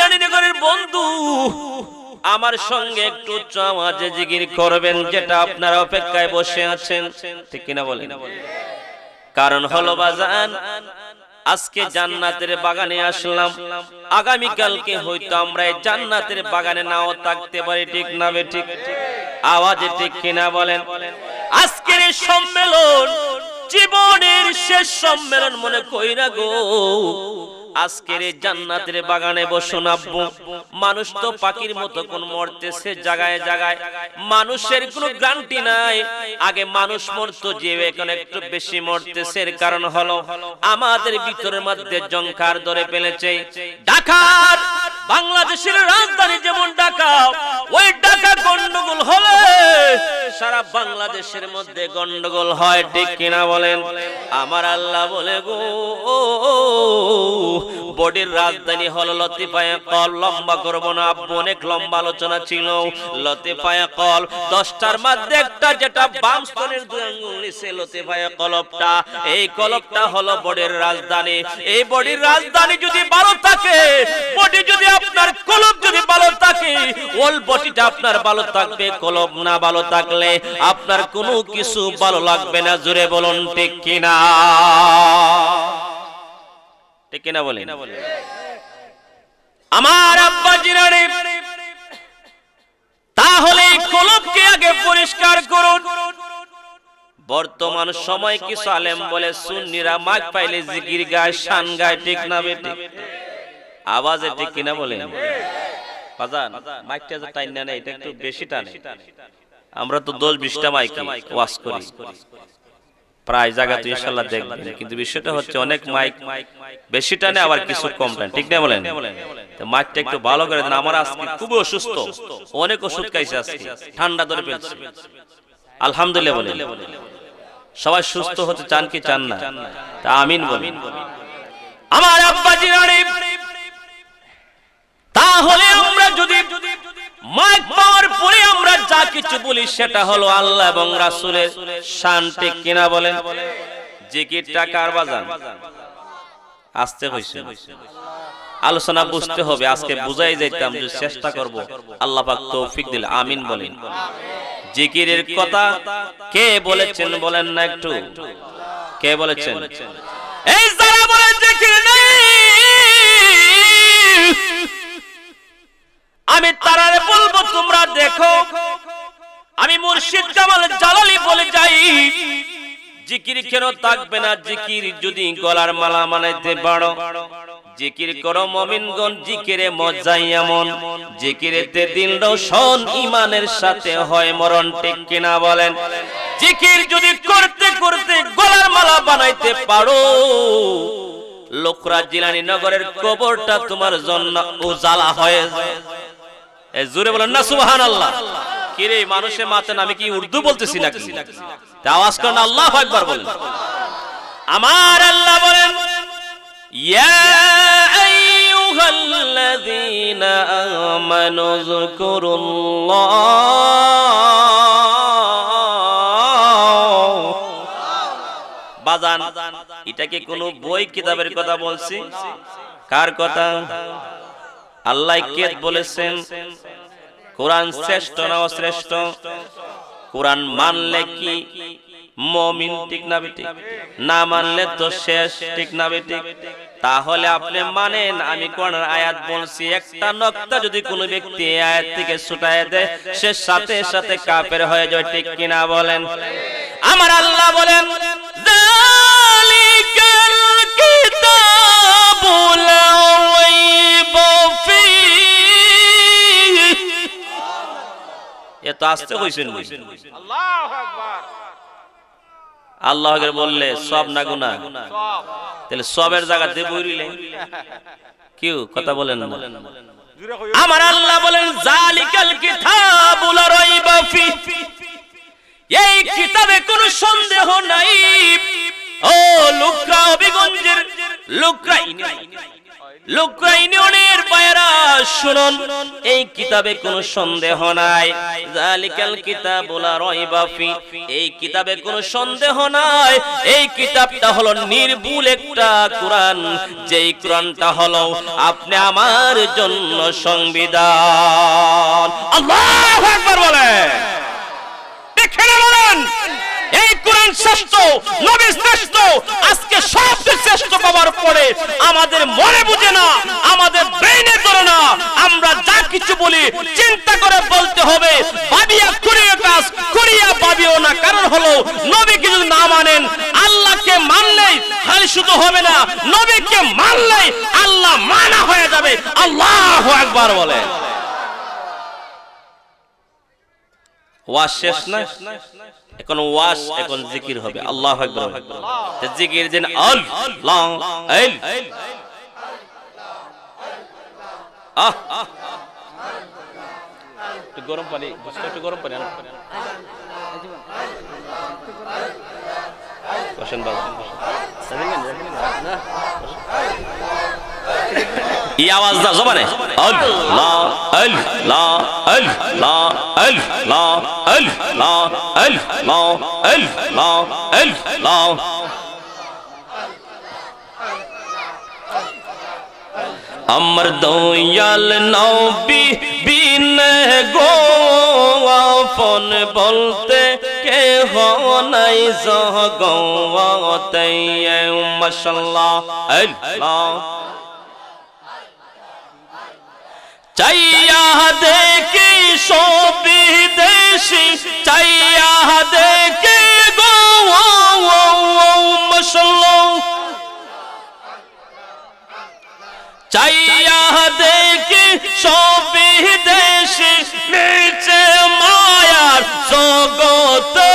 জিলানী নগরের বন্ধু আমার সঙ্গে একটু উচ্চ আওয়াজে জিকির করবেন, যেটা আপনারা অপেক্ষায় বসে আছেন, ঠিক কিনা বলেন? কারণ হলো বাজান, আজকে জান্নাতের বাগানে আসলাম, আগামী কালকে হয়তো আমরা এই জান্নাতের বাগানে নাও থাকতে পারি, ঠিক না বেঠিক? আওয়াজে ঠিক কিনা বলেন? আজকের এই সম্মেলন জীবনের শেষ সম্মেলন মনে কইরা গো, আজকের এই জান্নাতের বাগানে বসুন আব্বু। মানুষ তো পাখির মতো কোন মরতেছে জায়গায় জায়গায়, মানুষের কোনো গ্যারান্টি নাই। আগে মানুষ মরতো, যে এখন একটু বেশি মরতেছে। এর কারণ হলো আমাদের ভিতরের মধ্যে জংকার ধরে ফেলেছে। ঢাকার বাংলাদেশের রাজধানী যেমন ঢাকা, ওই ঢাকা গন্ডগোল হলে সারা বাংলাদেশের মধ্যে গন্ডগোল হয়, ঠিক কিনা বলেন? আমার আল্লাহ বলে গো, বডির রাজধানী হলো লতিফায়ে কল। লম্বা করব না আব্বু, অনেক লম্বা আলোচনা ছিল। লতিফায়ে কল 10টার মধ্যে একটা, যেটা বাম স্তনের 2 আঙ্গুল নিচে লতিফায়ে কলবটা, এই কলবটা হলো বডির রাজধানী। এই বডির রাজধানী যদি ভালো থাকে, বডি যদি আপনার, কলব যদি ভালো থাকে, ওল বডিটা আপনার ভালো থাকবে। কলব না ভালো থাকলে আপনার কোনো কিছু ভালো লাগবে না। জোরে বলুন ঠিক কিনা? ঠিক কিনা বলেন? আমার আব্বা জিরানি, তাহলে কলবকে আগে পরিষ্কার করুন। বর্তমান সময় কিছু আলেম বলে সুন্নিরা মাইক পাইলে জিকির গায়, শান গায়, ঠিক না বেঠিক? আওয়াজে ঠিক কিনা বলেন? বাজান মাইকটা যে টাইন না, এটা একটু বেশি টানে। আমরা তো 10-20টা মাইকে ওয়াজ করি, প্রায় জায়গা তো ইনশাআল্লাহ দেখবেন, কিন্তু বিষয়টা হচ্ছে অনেক মাইক বেশি টানে, আবার কিছু কম টানে, ঠিক না বলেন? তো মাইকটা একটু ভালো করে দেন। আমার আজকে খুব অসুস্থ, অনেক ওষুধ খাইছে, আজকে ঠান্ডা ধরে ফেলছে। আলহামদুলিল্লাহ বলেন। সবাই সুস্থ হতে চান কি চান না? তা আমিন বলেন। আমার আব্বা জিরানি, তাহলে আমরা যদি মাইক পাওয়ার পরে আমরা যা কিছু বলি সেটা হলো আল্লাহ এবং রাসূলের শান, ঠিক কিনা বলেন? জিকিরটা কার বাজান? আসতে হইছে, আলোচনা বুঝতে হবে। আজকে বুঝাই যাইতাম, যে চেষ্টা করব, আল্লাহ পাক তৌফিক দিলে। আমিন বলেন। জিকিরের কথা কে বলেছেন বলেন না একটু? কে বলেছেন? এই যারা বলেন জিকির নেই, আমি তারারে বলবো, তোমরা দেখো, আমি মুর্শিদ কামাল জালালি বলে যাই, জিকির কেন থাকবে না? জিকির যদি গলার মালা বানাইতে পারো, জিকির করো মুমিনগণ, জিকিরে মজা এমন, জিকিরেতে দিল রোশন, ঈমানের সাথে হয় মরণ, ঠিক কিনা বলেন? জিকির যদি করতে করতে গলার মালা বানাইতে পারো, লোকরা জিলানী নগরের কবরটা তোমার জন্য উজালা হয়ে যায়। জোরে বলেন না সুবহানাল্লাহ। কি রে মানুষে মাতেন, আমি কি উর্দু বলতেছি নাকি? আওয়াজ করেন আল্লাহু আকবার বলেন। আমার আল্লাহ বলেন, ইয়া আইয়ুহাল্লাযীনা আমানু যকুরুল্লাহ, বাজান এটা কি কোনো বই কিতাবের কথা বলছি? কার কথা? আল্লাহ কে বলেছেন? কোরআন শ্রেষ্ঠ না অশ্রেষ্ঠ? কোরআন মানলে কি মুমিন, ঠিক না বেঠিক? না মানলে তো শেষ, ঠিক না বেঠিক? তাহলে আপনি মানেন, আমি কোরআনের আয়াত বলছি, একটা নক্তা যদি কোনো ব্যক্তি এই আয়াত থেকে ছুটায় দেয়, সে সাথে সাথে কাফের হয়ে যায়, ঠিক কিনা বলেন? আমার আল্লাহ বলেন, যালিকাল কিতাবু লা রাইবা ফীহি। এত আস্তে কইছেন, আল্লাহু আকবার। আল্লাহ আকবার বললে সব না গুনাহ? তাহলে সবের জায়গাতে বইরিলে কি কথা বলেন না? আমার আল্লাহ বলেন, যালিকাল কিতাবু লা রাইবা ফীহি, এই কিতাবে কোনো সন্দেহ নাই। ও লুকরা হবিগঞ্জের, লুকরা ইউনিয়নের বাইরা, শুনুন, এই কিতাবে কোনো সন্দেহ নাই। যালিকাল কিতাবু লা রাইবা ফি, এই কিতাবে কোনো সন্দেহ নাই। এই কিতাবটা হলো নির্ভুল একটা কোরআন, যেই কোরআনটা হলো আপনি আমার জন্য সংবিধান। আল্লাহু আকবার বলেন, দেখেন বলেন, এই কোরআন শ্রেষ্ঠ, নবী শ্রেষ্ঠ। আজকে সবচেয়ে শ্রেষ্ঠ পাওয়ার পরে আমাদের মনে বুঝে না, আমাদের ব্রেইনে ধরে না, আমরা যা কিছু বলি চিন্তা করে বলতে হবে। ভাবিয়া করিয়া কাজ করিয়া ভাবিও না। কারণ হলো নবীকে যদি না মানেন, আল্লাহকে মানলেই খালি শুধু হবে না, নবীকে মানলেই আল্লাহ মানা হয়ে যাবে। আল্লাহু আকবার বলে। ওয়াজ শেষ না, এখন ওয়াজ, এখন জিকির হবে। আল্লাহু আকবার। জিকির দিন আল্লাহ একটু গরম পানি, একটু গরম পানি বসেন বাবু। এই আওয়াজ দাও জবানে, আল্লাহ আল্লাহ আল্লাহ আল্লাহ আল্লাহ আল্লাহ আল্লাহ আল্লাহ। আমার দয়াল নবী বিনে গো আপন বলতে কেহ নাই জগতে। মাশাআল্লাহ আল্লাহ। চাইয়া দেখি সবি দেশি, চাইয়া দেখি গো মাশাআল্লাহ। চাইয়া দেখি সবি দেশি, নিচে মায়ার জগতে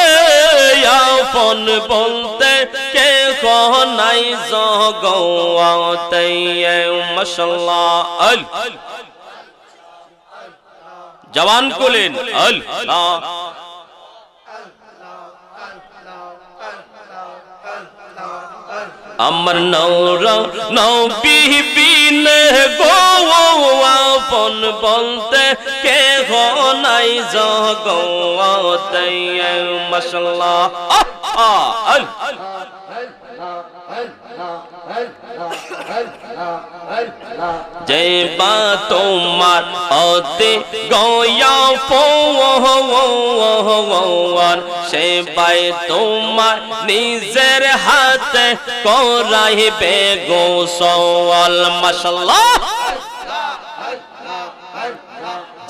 আপন বলতে কেহ নাই জগতে। মাশাআল্লাহ। জবান খুলেন আল্লাহ। আমার নবী বিনে গো আপন বলতে কেহ নাই জগতে। মাশাআল্লাহ। যে বা তোমার অতি গয়া পৌয়ার, সে বাই তোমার নিজের হাতে করাইবে গোসল। মাশাআল্লাহ।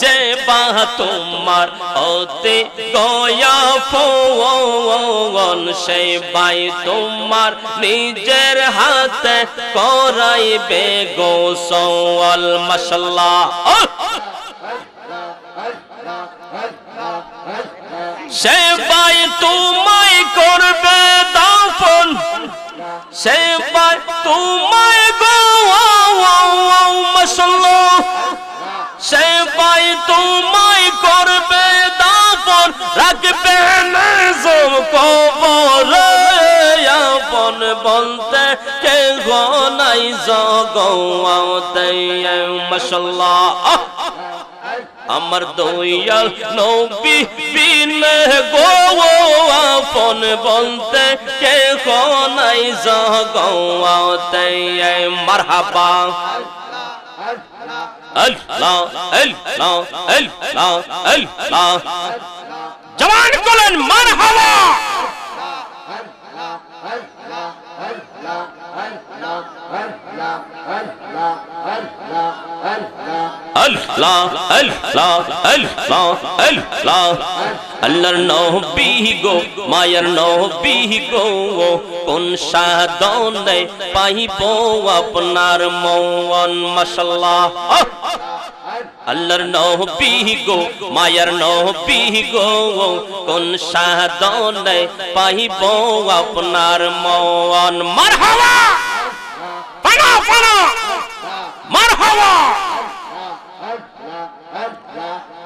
যে বা তোমার অতি গয়া পৌয়ার, সে বাই তোমার নিজের হাতে করাইবে গোসল। মাশাআল্লাহ। সে বাই তোমায় করবে দাফন, সে বাই তোমায় গো মাশাআল্লাহ। সে বাই তোমায় করবে দাফন, রাখবে নিজম কবরে আপন বলতে কেহ নাই জগতে। মাশাআল্লাহ। আমার দয়াল নবী বিনে গো আপন বলতে কেহ নাই জগতে। মারহাবা। আল্লাহ আল্লাহ আল্লাহ আল্লাহ। জবান বলেন মারহাবা। আল্লাহ আল্লাহ আল্লাহ আল্লাহ। আল্লাহর নবী গো, মায়ার নবী গো, কোন সাধনে পাইব আপনার মন। মাশাআল্লাহ। আল্লাহর নবী গো, মায়ার নবী গো, কোন সাধনে পাইব আপনার মন। মারহাবা। পানা পানা মারহাবা।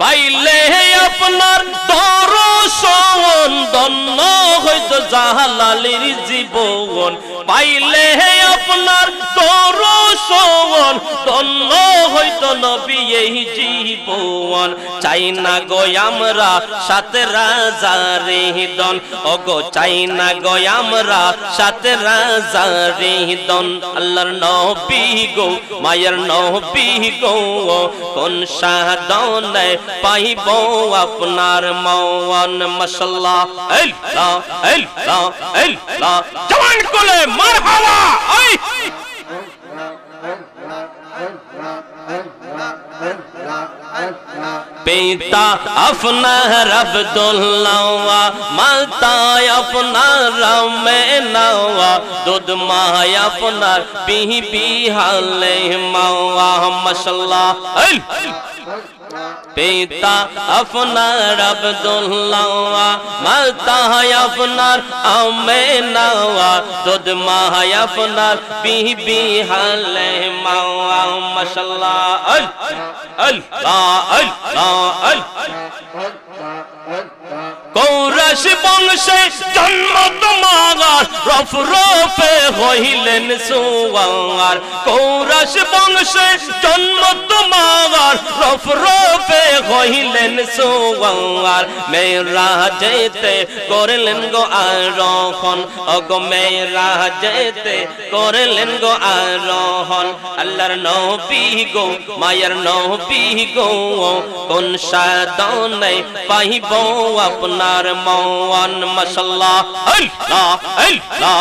পাইলে আপনার দর্শন ধন্য হইত জালালির জীবন। পাইলে আপনার দর্শন ধন্য হইত হইতো নবী এই জীবন, চাই না গো আমরা সাথে রাজারে দন, ওগো চাই না গো আমরা সাথে রাজারে দন। আল্লাহর নবী গো মায়ের নবী গো, কোন সাধনে পাইব আপনার মওয়ান। মাশাআল্লাহ আল্লাহ আল্লাহ আল্লাহ, জওয়ান কোলে মারহাবা। পিতা আপনার আব্দুল্লাহ, মাতা আপনার মেনাওয়া, দুধ মা আপনার বিবি হালিমা। মাশাআল্লাহ পিতা আপনার আব্দুল্লাহ, মাতা আপনার আমেনা, দুধ মা আপনার বিবি হালিমা। মাশাআল্লাহ আল্লাহ আল্লাহ আল্লাহ। কৌরশ বংশে জন্ম তোমার, রফ রফে হইলেন সুয়ার। কৌরশ বংশে জন্ম তোমার, রফ রফে হইলেন সুয়ার। মেরাজেতে করলেন গো আরোহণ, ওগো মেরাজেতে করলেন গো আরোহণ। আল্লাহর নবী গো মায়ের নবী গো, কোন সাধনে পাইব আপনার মওয়ান। মাশাআল্লাহ আল্লাহ আল্লাহ।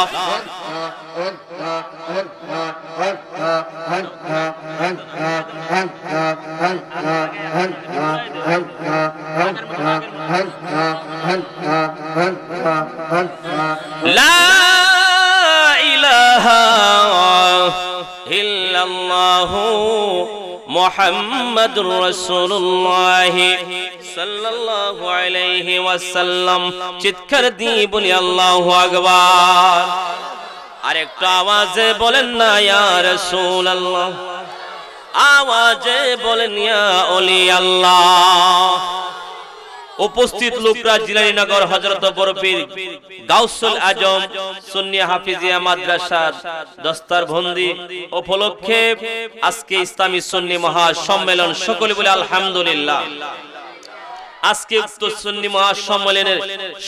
লা ইলাহা ইল্লাল্লাহু মুহাম্মাদুর রাসূলুল্লাহ সাল্লাল্লাহু আলাইহি ওয়াসাল্লাম। চিৎকার দিয়ে বলি আল্লাহু আকবার। আর একটু আওয়াজে বলেন না ইয়া রাসূলুল্লাহ, আওয়াজে বলেন ইয়া ওলি আল্লাহ। উপস্থিত লোকরা জিলানীনগর হযরত বরপীর গাউসুল আজম সুন্নি হাফিজিয়া মাদ্রাসার দস্তারবন্দি উপলক্ষে আজকে ইসলামী সুন্নি মহাসম্মেলন, সকলে বলে আলহামদুলিল্লাহ। আজকে উক্ত সুন্নি মহাসম্মেলনের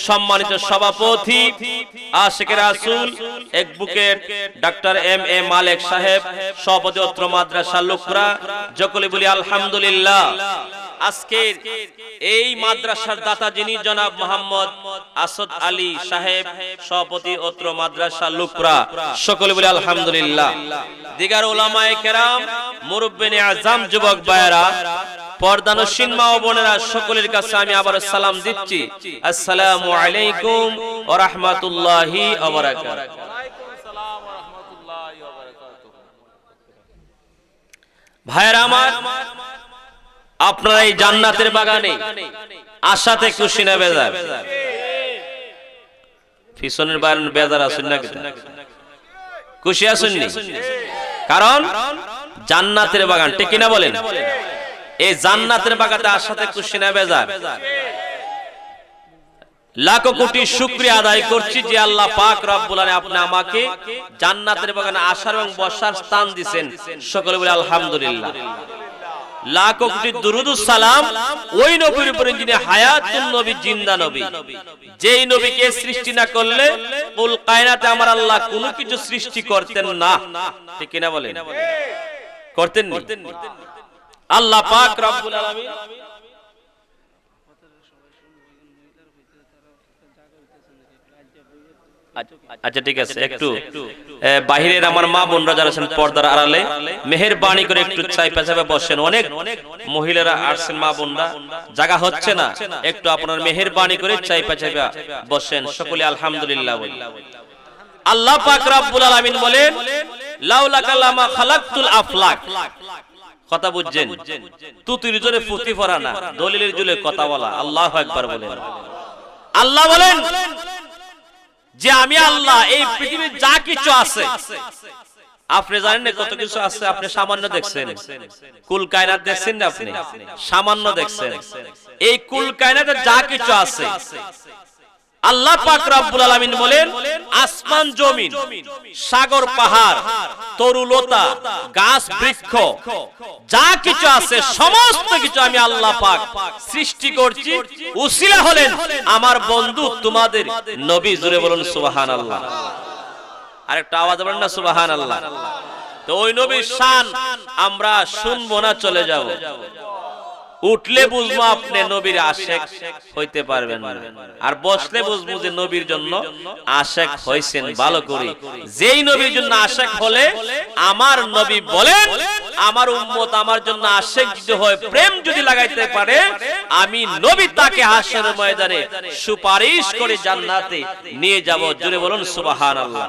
সম্মানিত সভাপতি আশিকে রাসূল এডভোকেট ডক্টর এম এ মালেক সাহেব, সভাপতি অত্র মাদ্রাসা লোকরা, সকলে বলি আলহামদুলিল্লাহ। আজকের এই মাদ্রাসার দাতা যিনি জনাব মোহাম্মদ আসাদ আলী সাহেব, সভাপতি অত্র মাদ্রাসা লোকরা, সকলে বলি আলহামদুলিল্লাহ। দিগার উলামায়ে কেরাম, মুরব্বিনে আজম, যুবক ভাইরা, পর্দানশীন মা ও বোনেরা, সকলের কাছে আমি আবার সালাম দিচ্ছি। আসসালামু আলাইকুম ওয়া রাহমাতুল্লাহি ওয়া বারাকাতুহু। ভাইরা আমার, আপনারা এই জান্নাতের বাগানে আশাতে খুশি না বেজার? পিছনের বাগানে বেজার আছেন না? খুশি আছেন নি? কারণ জান্নাতের বাগান, ঠিক কিনা বলেন? এই জান্নাতের বাগানে আশাতে খুশি না বেজার? লাখো কোটি শুকরিয়া আদায় করছি যে আল্লাহ পাক রব্বুল আলামিন আপনি আমাকে জান্নাতের বাগানে আসার এবং বসার স্থান দিবেন। সকলে বলে আলহামদুলিল্লাহ। লাখো কোটি দুরুদ ও সালাম ওই নবীর উপরে যিনি হায়াতুন নবী, জিন্দা নবী, যেই নবীকে সৃষ্টি না করলে কুল কায়নাতে আমার আল্লাহ কোনো কিছু সৃষ্টি করতেন না, ঠিক কিনা বলেন? করতেন না। আল্লাহ পাক রব্বুল আলামিন আচ্ছা ঠিক আছে, একটু বাহিরের আমার মা বোনরা যারা আছেন পর্দার আড়ালে মেহেরবানি করে একটু চাইপা চাইপা বসেন। অনেক মহিলারা আসছেন, মা বোনরা, জায়গা হচ্ছে না, একটু আপনার মেহেরবানি করে চাইপা চাইপা বসেন। সকলে আলহামদুলিল্লাহ বলি। আল্লাহ পাক রব্বুল আলামিন বলেন, লাউলাকা লামা খালাকতুল আফলাক। কথা বুঝছেন? তুতির জোরে ফুটি পড়া না, দলিলের জোরে কথা বলা। আল্লাহু আকবার বলেন। আল্লাহ বলেন যে আমি আল্লাহ এই পৃথিবীর যা কিছু আছে, আপনি জানেন না কত কিছু আছে, আপনি সামান্য দেখছেন। কুল কায়নাত দেখছেন না, আপনি সামান্য দেখছেন। এই কুল কায়নাতে যা কিছু আছে আল্লাহ পাক রব্বুল আলামিন বলেন আসমান জমিন সাগর পাহাড় তরুলতা গাছ বৃক্ষ যা কিছু আছে সমস্ত কিছু আমি আল্লাহ পাক সৃষ্টি করছি উসিলা হলেন আমার বন্ধু তোমাদের নবী। জোরে বলুন সুবহানাল্লাহ। আরেকটা আওয়াজ বলেন না সুবহানাল্লাহ। তো ওই নবীর শান আমরা শুনবো না, চলে যাব। উঠলে বুঝবো আপনি নবীর আশেক হইতে পারবেন না, আর বসলে বুঝবো যে নবীর জন্য আশেক হইছেন ভালো করে। যেই নবীর জন্য আশেক হলে আমার নবী বলেন আমার উম্মত আমার জন্য আশেক যদি হয়, প্রেম যদি লাগাইতে পারে, আমি নবী তাকে হাসরের ময়দানে সুপারিশ করে জান্নাতে নিয়ে যাব। জোরে বলুন সুবহানাল্লাহ।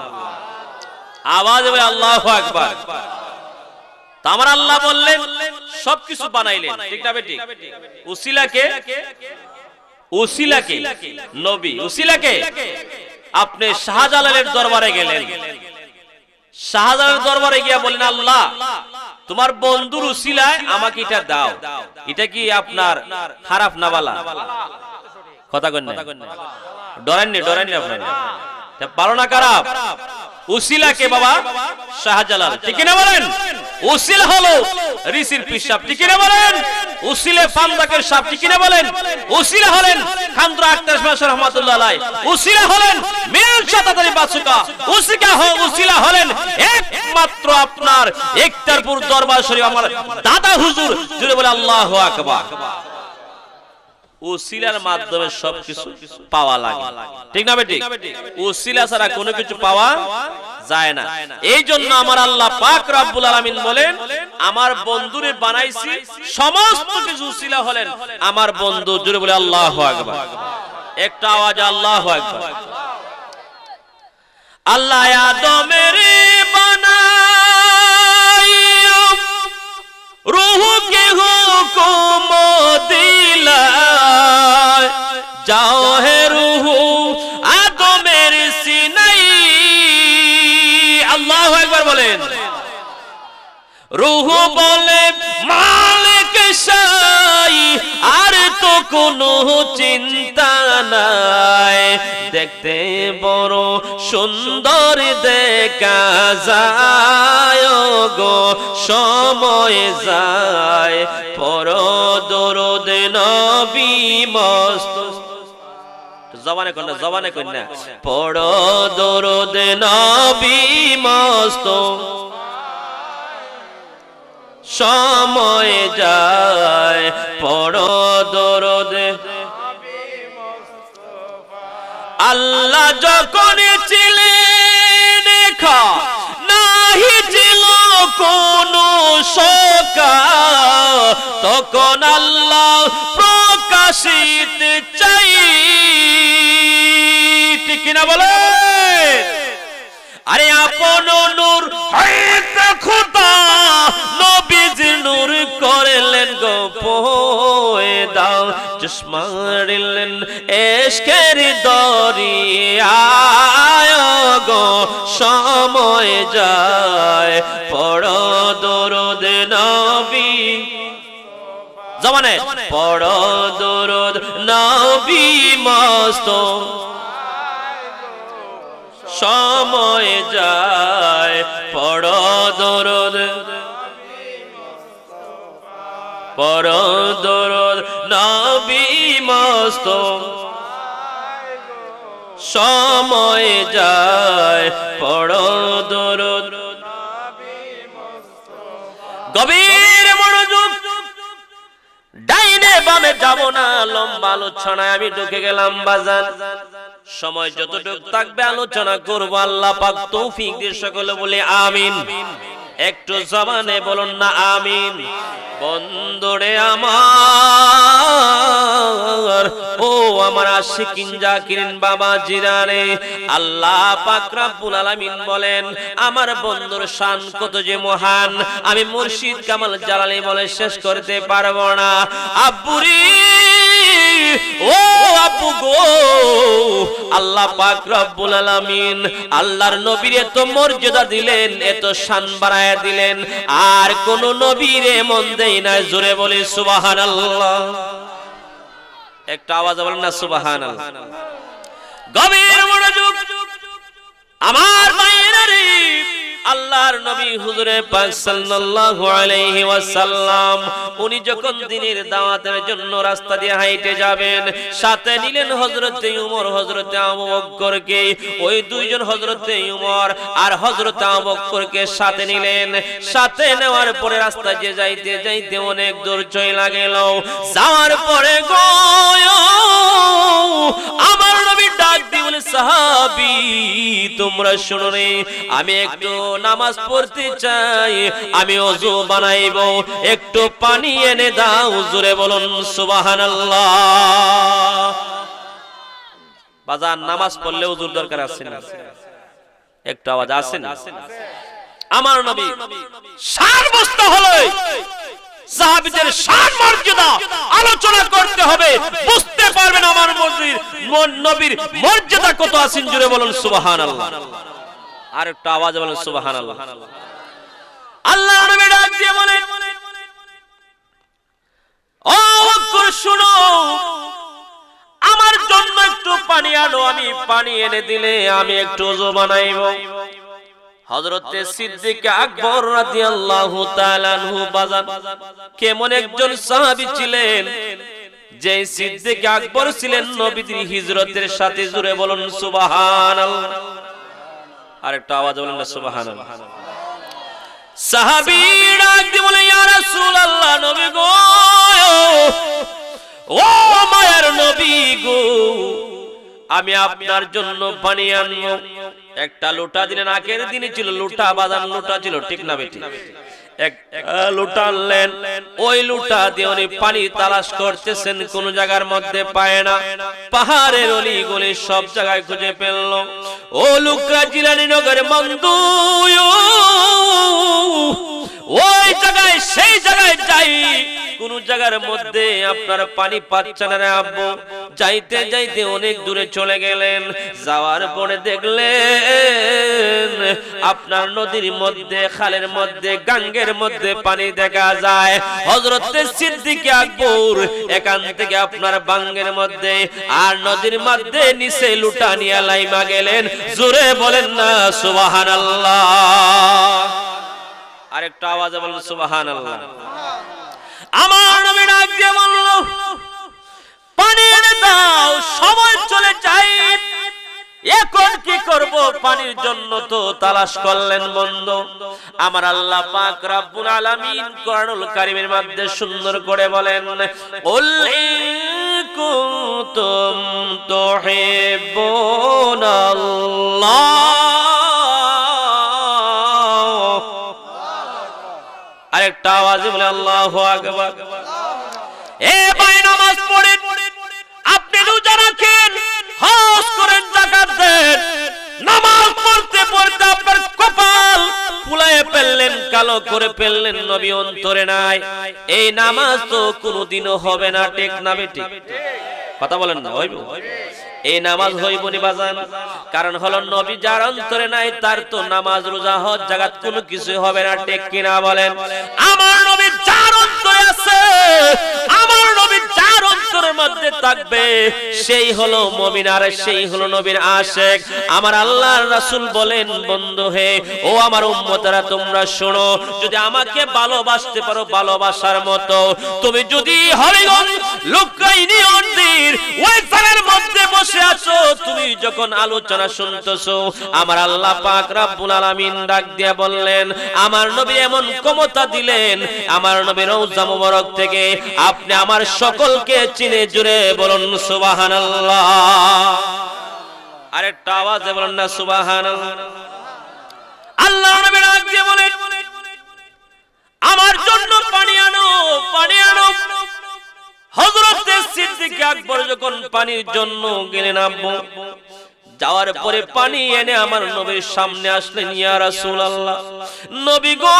আওয়াজ হবে আল্লাহু আকবার। আমার আল্লাহ বললেন সবকিছু বানাইলেন, ঠিক না বেটি? উসিলাকে নবী, উসিলাকে আপনি শাহজালালের দরবারে গেলেন। শাহজালালের দরবারে গিয়া বলেন আল্লাহ তোমার বন্ধুর উসিলায় আমাকে এটা দাও। এটা কি আপনার খারাপ না বালা? কথা কন না, ডরাননি আপনারা, ভালো না খারাপ? উসিলাকে বাবা শাহজালাল, ঠিক না বলেন? উসিলা হলো ঋষির পিসাব, ঠিক না বলেন? উসিলে ফান্দাকের সাপ, ঠিক না বলেন? উসিলা হলেন খানদরা আক্তার শাহ রহমাতুল্লাহ আলাইহি। উসিলা হলেন মিল শাতাতারি বাসুকা। উসিলা হলেন একমাত্র আপনার একতারপুর দরবার শরীফ আমার দাদা হুজুর। জুড়ে বলে আল্লাহু আকবার। উসিলার মাধ্যমে সবকিছু পাওয়া লাগে, ঠিক না বেটি? উসিলা ছাড়া কোনো কিছু পাওয়া যায় না। এই জন্য আমার আল্লাহ পাক রব্বুল আলামিন বলেন আমার বন্ধুরে বানাইছি, সমস্ত কিছু উসিলা হলেন আমার বন্ধু। জোরে বলে আল্লাহু আকবার। একটা আওয়াজ আল্লাহু আকবার। আল্লাহ আদমের বানাইয়া রূহকে হুকুম দিলা, যাও হে রূহ আদমের সিনাই। আল্লাহু আকবার বলেন। রূহ বলে মালিক শাই, আর তো কোনো চিন্তা নাই, দেখতে বড় সুন্দর দেখা যায় গো, সময় যায় পর দরুদ নবী মস্ত। জবানে কন্যা পড় দরুদ নবী মস্ত, সময় যায় পড় দরুদ। আল্লাহ যখন ছিলেন নাহি ছিল কোন শোকা, তখন আল্লাহ প্রকাশিত চাই, ঠিক কিনা বলে? আরে আপন নূর হইতে খোদা নবীজি নূর করলেন গো পয়দা, চশমারিলেন এশকের দরিয়ায় গো, সময় যায় পড় দরুদ নবী। জবানে পড় দরুদ নবী মস্ত, সময় যায় পড় দরুদ, পড় দরুদ নবী মস্ত, সময় যায় পড় দরুদ। গভীর মনোযোগ, ডাইনে বামে যাব না, লম্বা আলোচনায় আমি ঢুকে গেলাম বাজার। সময় যতটুকু থাকবে আলোচনা করব, আল্লাহ পাক তৌফিক দিয়ে সকলে বলে আমিন। একটু জবানে বলুন না আমিন। বন্ধুরে আমার, ও আমার আশিকিন জাকিরিন বাবা জিরারে, আল্লাহ পাক রব্বুল আলামিন বলেন আমার বন্ধুর শান কত যে মহান, আমি মুর্শিদ কামাল জালালী বলে শেষ করতে পারবো না। আব্বুরি ও আব্বু গো, আল্লাহ পাক রব্বুল আলামিন আল্লাহর নবীর এত মর্যাদা দিলেন, এত শান বাড়ায়া দিলেন, আর কোন নবীরে মন দেই না। জোরে বলি সুবহানাল্লাহ। একটা আওয়াজ বলেন না সুবহানাল্লাহ। গভীর মনোযোগ আমার ভাইয়েরা রে, আল্লাহর নবী হুজুরে পাক সাল্লাল্লাহু আলাইহি ওয়াসাল্লাম উনি যখন দিনের দাওয়াতের জন্য রাস্তা দিয়ে হাঁটে যাবেন, সাথে নিলেন হযরতে উমর হযরতে আবু বকরকে। ওই দুইজন হযরতে উমর আর হযরতে আবু বকরকে সাথে নিলেন। সাথে নেওয়ার পরে রাস্তা দিয়ে যাইতে যাইতে অনেক দূর চলে গেল। যাওয়ার পরে গো আমার নবী ডাক দিয়ে বলে, সাহাবী তোমরা শুনো রে, আমি একটু নামাজ পড়তে চাই, আমি ওযু বানাইব, একটু পানি এনে দাও। জোরে বলুন সুবহানাল্লাহ। বাজান নামাজ পড়লে ওযুর দরকার আছে না? একটু আওয়াজ আছে না? আমার নবী শান বুঝতে হলে সাহাবীদের শান মর্যাদা আলোচনা করতে হবে, বুঝতে পারবেন আমার নবীর মর্যাদা কত আছে। জোরে বলুন সুবহানাল্লাহ। আর একটু আওয়াজ বলুন সুবহানাল্লাহ। আল্লাহ নবী ডাক দিয়ে বলেন, ও বকর শুনো, আমার জন্য একটু পানি আনো, আমি পানি এনে দিলে আমি একটু ওযু বানাইব। হযরতে সিদ্দিক আকবর রাদিয়াল্লাহু তাআলা আনহু বাজান কেমন একজন সাহাবী ছিলেন, যে সিদ্দিক আকবর ছিলেন নবীর হিজরতের সাথে। জুড়ে বলুন সুবহানাল্লাহ। আরেকটা আওয়াজ বলুন না সুবহানাল্লাহ। সাহাবী ডাক দিয়ে বলে, ইয়া রাসূলুল্লাহ, নবী গো, ও মায়ের নবী গো, আমি আপনার জন্য পানি আনবো। একটা লোটা দিলেন, আগের দিনে ছিল লোটা, বাদান লোটা ছিল, ঠিক না বেটি? এক লোটা আনলেন, ওই লোটা দিয়ে উনি পানি তালাশ করতেছেন, কোন জায়গার মধ্যে পায় না। পাহাড়ের অলি গলি সব জায়গায় খুঁজে ফেলল। ও লুকরা জিলানী নগরে মন্দু, ওই জায়গায় সেই জায়গায় যাই, কোন জায়গার মধ্যে আপনার পানি পাচ্ছেন না রে আব্বু। যাইতে যাইতে অনেক দূরে চলে গেলেন। যাওয়ার পরে দেখলেন আপনার নদীর মধ্যে, খালের মধ্যে, গাঙ্গের মধ্যে পানি দেখা যায়। হযরতে সিদ্দিক আকবর এখান থেকে আপনার বাঙ্গের মধ্যে আর নদীর মধ্যে নিচে লুটা নিয়ে লাইমা গেলেন। জোরে বলেন না সুবহানাল্লাহ। আরেকটা আওয়াজে বলেন সুবহানাল্লাহ। আমার নবী ডাক দিয়ে বলল, পানি এনে দাও, সময় চলে যায়, এখন কি করব? পানির জন্য তো তালাশ করলেন বন্ধ। আমার আল্লাহ পাক রব্বুল আলামিন কোরআনুল কারীমের মধ্যে সুন্দর করে বলেন, কুল ইন কুনতুম তুহিব্বুনাল্লাহ। আরেকটা আওয়াজে বলে আল্লাহু আকবার। এ ভাই নামাজ পড়েন, আপনি রোজা রাখেন, হজ করেন, যাকাত দেন, নামাজ পড়তে পড়তে আপনার কপাল ফুলায়ে ফেললেন, কালো করে ফেললেন, নবী অন্তরে নাই, এই নামাজ তো কোনোদিনও হবে না, ঠিক না বেটি? কথা বলেন না, হইব? এই নামাজ হইবনি বাজান। কারণ হলো নবী যার অন্তরে নাই তার তো নামাজ রোজা হজ জাকাত কোনো কিছু হবে না, ঠিক কিনা বলেন? আমার নবী যার অন্তরে আছে, আমার নবী যার অন্তরের মধ্যে থাকবে, সেই হলো মুমিন, আর সেই হলো নবীর আশিক। আমার আল্লাহর রাসূল বলেন, বন্ধু হে, ও আমার উম্মতেরা তোমরা শোনো, যদি আমাকে ভালোবাসতে পারো ভালোবাসার মতো, তুমি যদি হরিগঞ্জ লুকাইনি মন্দির ওই জায়গার মধ্যে বসে আছো, তুমি যখন আলোচনা শুনতেছো, আমার আল্লাহ পাক রব্বুল আলামিন ডাক দিয়া বললেন, আমার নবী এমন ক্ষমতা দিলেন, আমার নবীর রওজা মুবারক থেকে আপনি আমার সকলকে চিনে। জুড়ে বলুন সুবহানাল্লাহ। আরেকটা আওয়াজে বলুন না সুবহানাল্লাহ। আল্লাহ নবী ডাক দিয়ে বলেন, আমার জন্য পানি আনো, পানি আনো। হযরত সিদ্দিক আকবর যখন পানির জন্য গেলেন আব্বু, যাওয়ার পরে পানি এনে আমার নবীর সামনে আসলেন। ইয়া রাসূলুল্লাহ, নবী গো,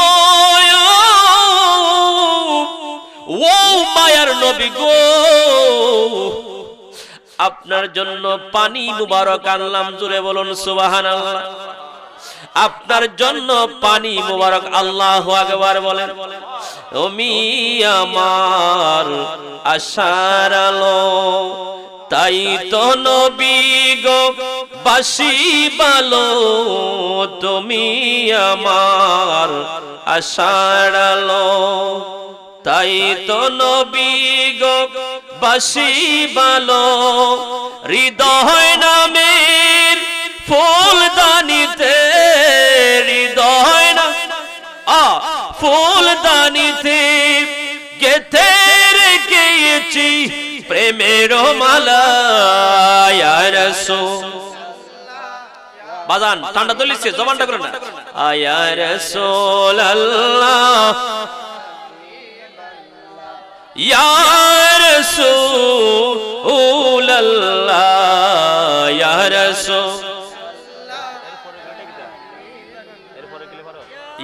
ও মায়ার নবী গো, আপনার জন্য পানি মুবারক আনলাম। জোরে বলুন সুবহানাল্লাহ। আপনার জন্য পানি মুবারক। আল্লাহু আকবার বলেন। তুমি আমার আশার আলো, তাই তো নবী গো বাসি ভালো, তুমি আমার আশার আলো। তাই তো নবী গো বাসি ভালো, হৃদয় নামের ফুলদানিতে, হৃদয় না ফুলদানিতে গেথে রেখেছি প্রেমের মালা। ইয়া রাসূল, বাজান ঠান্ডা তো লিখছে, জবানটা করে না। ইয়া রাসূলুল্লাহ, ইয়া রাসূলুল্লাহ, ইয়া রাসূল,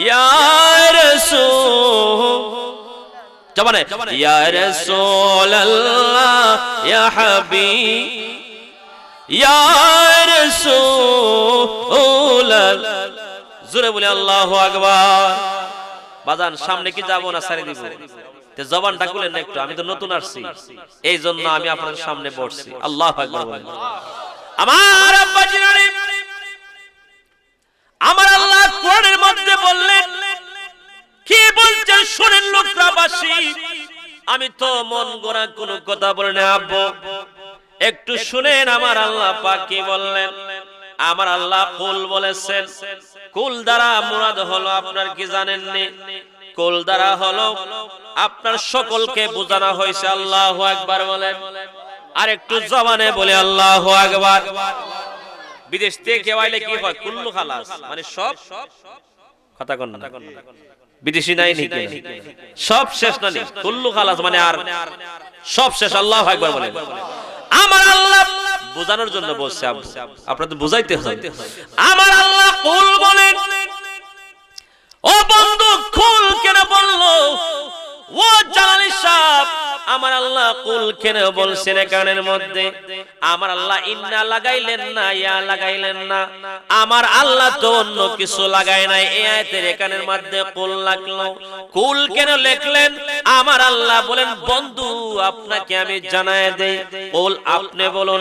ইয়া রাসূল, জবানে ইয়া রাসূলুল্লাহ, ইয়া হাবিব, ইয়া রাসূলুল্লাহ। জোরে বলে আল্লাহু আকবার। বাজান সামনে কি যাব না সারি দিব? তে জবানটা খুলেন না একটু, আমি তো নতুন আসছি, এই জন্য আমি আপনাদের সামনে বসছি। আল্লাহু আকবার বলেন। আমার আব্বা জিনারে, আমার আল্লাহ কোরআনের মধ্যে বললেন, কি বলছেন শুনেন লোকরাবাসী। আমি তো মন গড়া কোনো কথা বলি না আব্বু, একটু শুনেন আমার আল্লাহ পাক কি বললেন। আমার আল্লাহ কুল বলেছেন। কুল দ্বারা মুরাদ হলো, আপনার কি জানেননি? কুল দ্বারা হলো আপনার সকলকে বোঝানো হয়েছে। আল্লাহু আকবার বলেন। আর একটু জবানে বলে আল্লাহু আকবার। বিদেশ থেকে কেউ আইলে কি হয়? কুল্লু খালাস, মানে সব কথা কোন না, বিদেশি নাই নাকি সব শেষ না, কুল্লু খালাস মানে আর সব শেষ। আল্লাহু আকবার বলেন। আমার আল্লাহ বোঝানোর জন্য বলছে, আপনাদের বুঝাইতে হবে। আমার আল্লাহ কুল বলেন। ও বন্ধু, কুল কেন বললো? ও জালালি সাহেব, আমার আল্লাহ কুল কেন বলছেন এখানের মধ্যে? আমার আল্লাহ ইন্না লাগাইলেন না, ইয়া লাগাইলেন না। আমার আল্লাহ তো অন্য কিছু লাগায় নাই। এই আয়াতের এখানের মধ্যে কুল লাগলো। কুল কেন লিখলেন? আমার আল্লাহ বলেন, বন্ধু আপনাকে আমি জানায় দেই, কুল আপনি বলুন,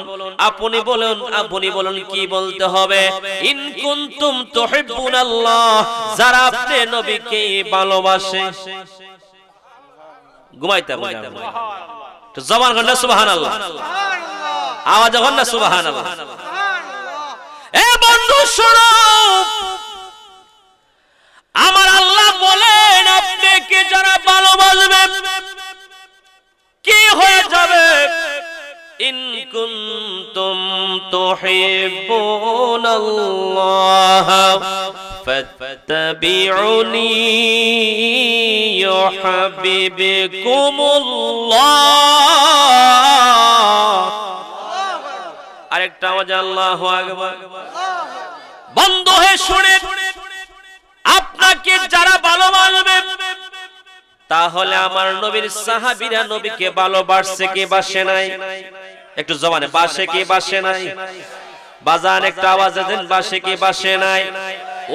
আপনি বলুন, আপনি বলুন কি বলতে হবে? ইন কুনতুম তুহিব্বুনাল্লাহ, যারা আপনি নবীকে ভালোবাসে। ঘুমাইতে হবে তো জবান করেন না সুবহানাল্লাহ, আওয়াজ করেন না সুবহানাল্লাহ। এ বন্ধু শোনো, আমার আল্লাহ বলেন আপনাকে যারা ভালোবাসবে কি হয়ে যাবে? ইন কুনতুম তুহিব্বুনাল্লাহ ফাত্তাবিউনি ইউহিব্বুকুমুল্লাহ। আরেকটা আওয়াজ আল্লাহু আকবার। বন্ধু হয়ে শুনে, আপনাকে যারা ভালোবাসবে তাহলে আমার নবীর সাহাবীরা নবীকে ভালোবাসছে কি বাসে নাই? একটু জবানে বাসে কি বাসে নাই? বাজান একটা আওয়াজ দেন, বাসে কি বাসে নাই?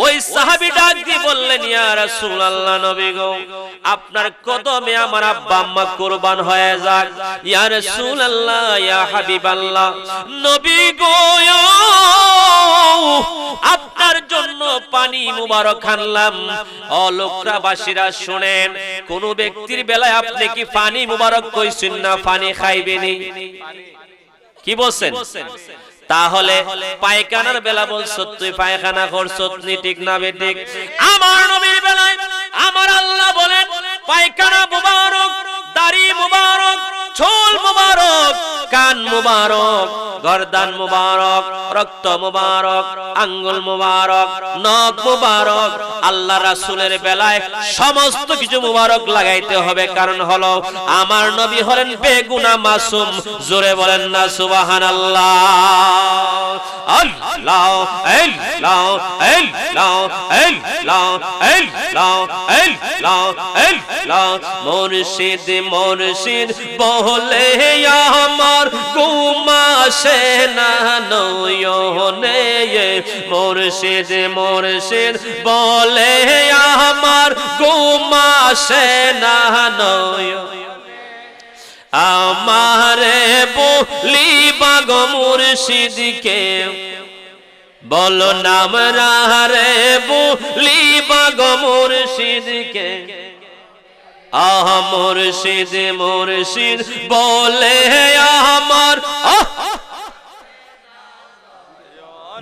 ওই সাহাবী ডাক দিয়ে বললেন, ইয়া রাসূলুল্লাহ, নবী গো আপনার কদমে আমার আব্বা আম্মা কুরবান হয়ে যাক। ইয়া রাসূলুল্লাহ, ইয়া হাবিবাল্লাহ, নবী গো আপনার জন্য পানি মুবারক আনলাম। ও লোকরাবাসীরা শুনেন, কোন ব্যক্তির বেলায় আপনি কি পানি মুবারক কইছেন না পানি খাইবেনি? কি বলছেন? তাহলে পায়খানার বেলা বলছো তুই পায়খানা করছ, ঠিক না বেঠিক? আমার নবীর বেলায় আমার আল্লাহ বলেন, পায়খানা মুবারক, দাড়ি মুবারক, চুল মুবারক, কান মুবারক, গর্দান মুবারক, রক্ত মুবারক, আঙ্গুল মুবারক, নখ মুবারক। আল্লাহ রাসূলের বেলায় সমস্ত কিছু মুবারক লাগাইতে হবে, কারণ হলো আমার নবী হলেন বেগুনাহ মাসুম। জোরে বলেন না সুবহানাল্লাহ। আল্লাহ আল্লাহ আল্লাহ আল্লাহ আল্লাহ আল্লাহ আল্লাহ। মুর্শিদ মুর্শিদ বলে আমার ঘুম আসে না নয়নে। মুর্শিদ মুর্শিদ বলে আমার ঘুম আসে না নয়নে। আমারে বলিব গো মুর্শিদকে বলো নাম রে বলিবা গো মুর্শিদকে আহ মুর্শিদ মুর্শিদ বলে আমার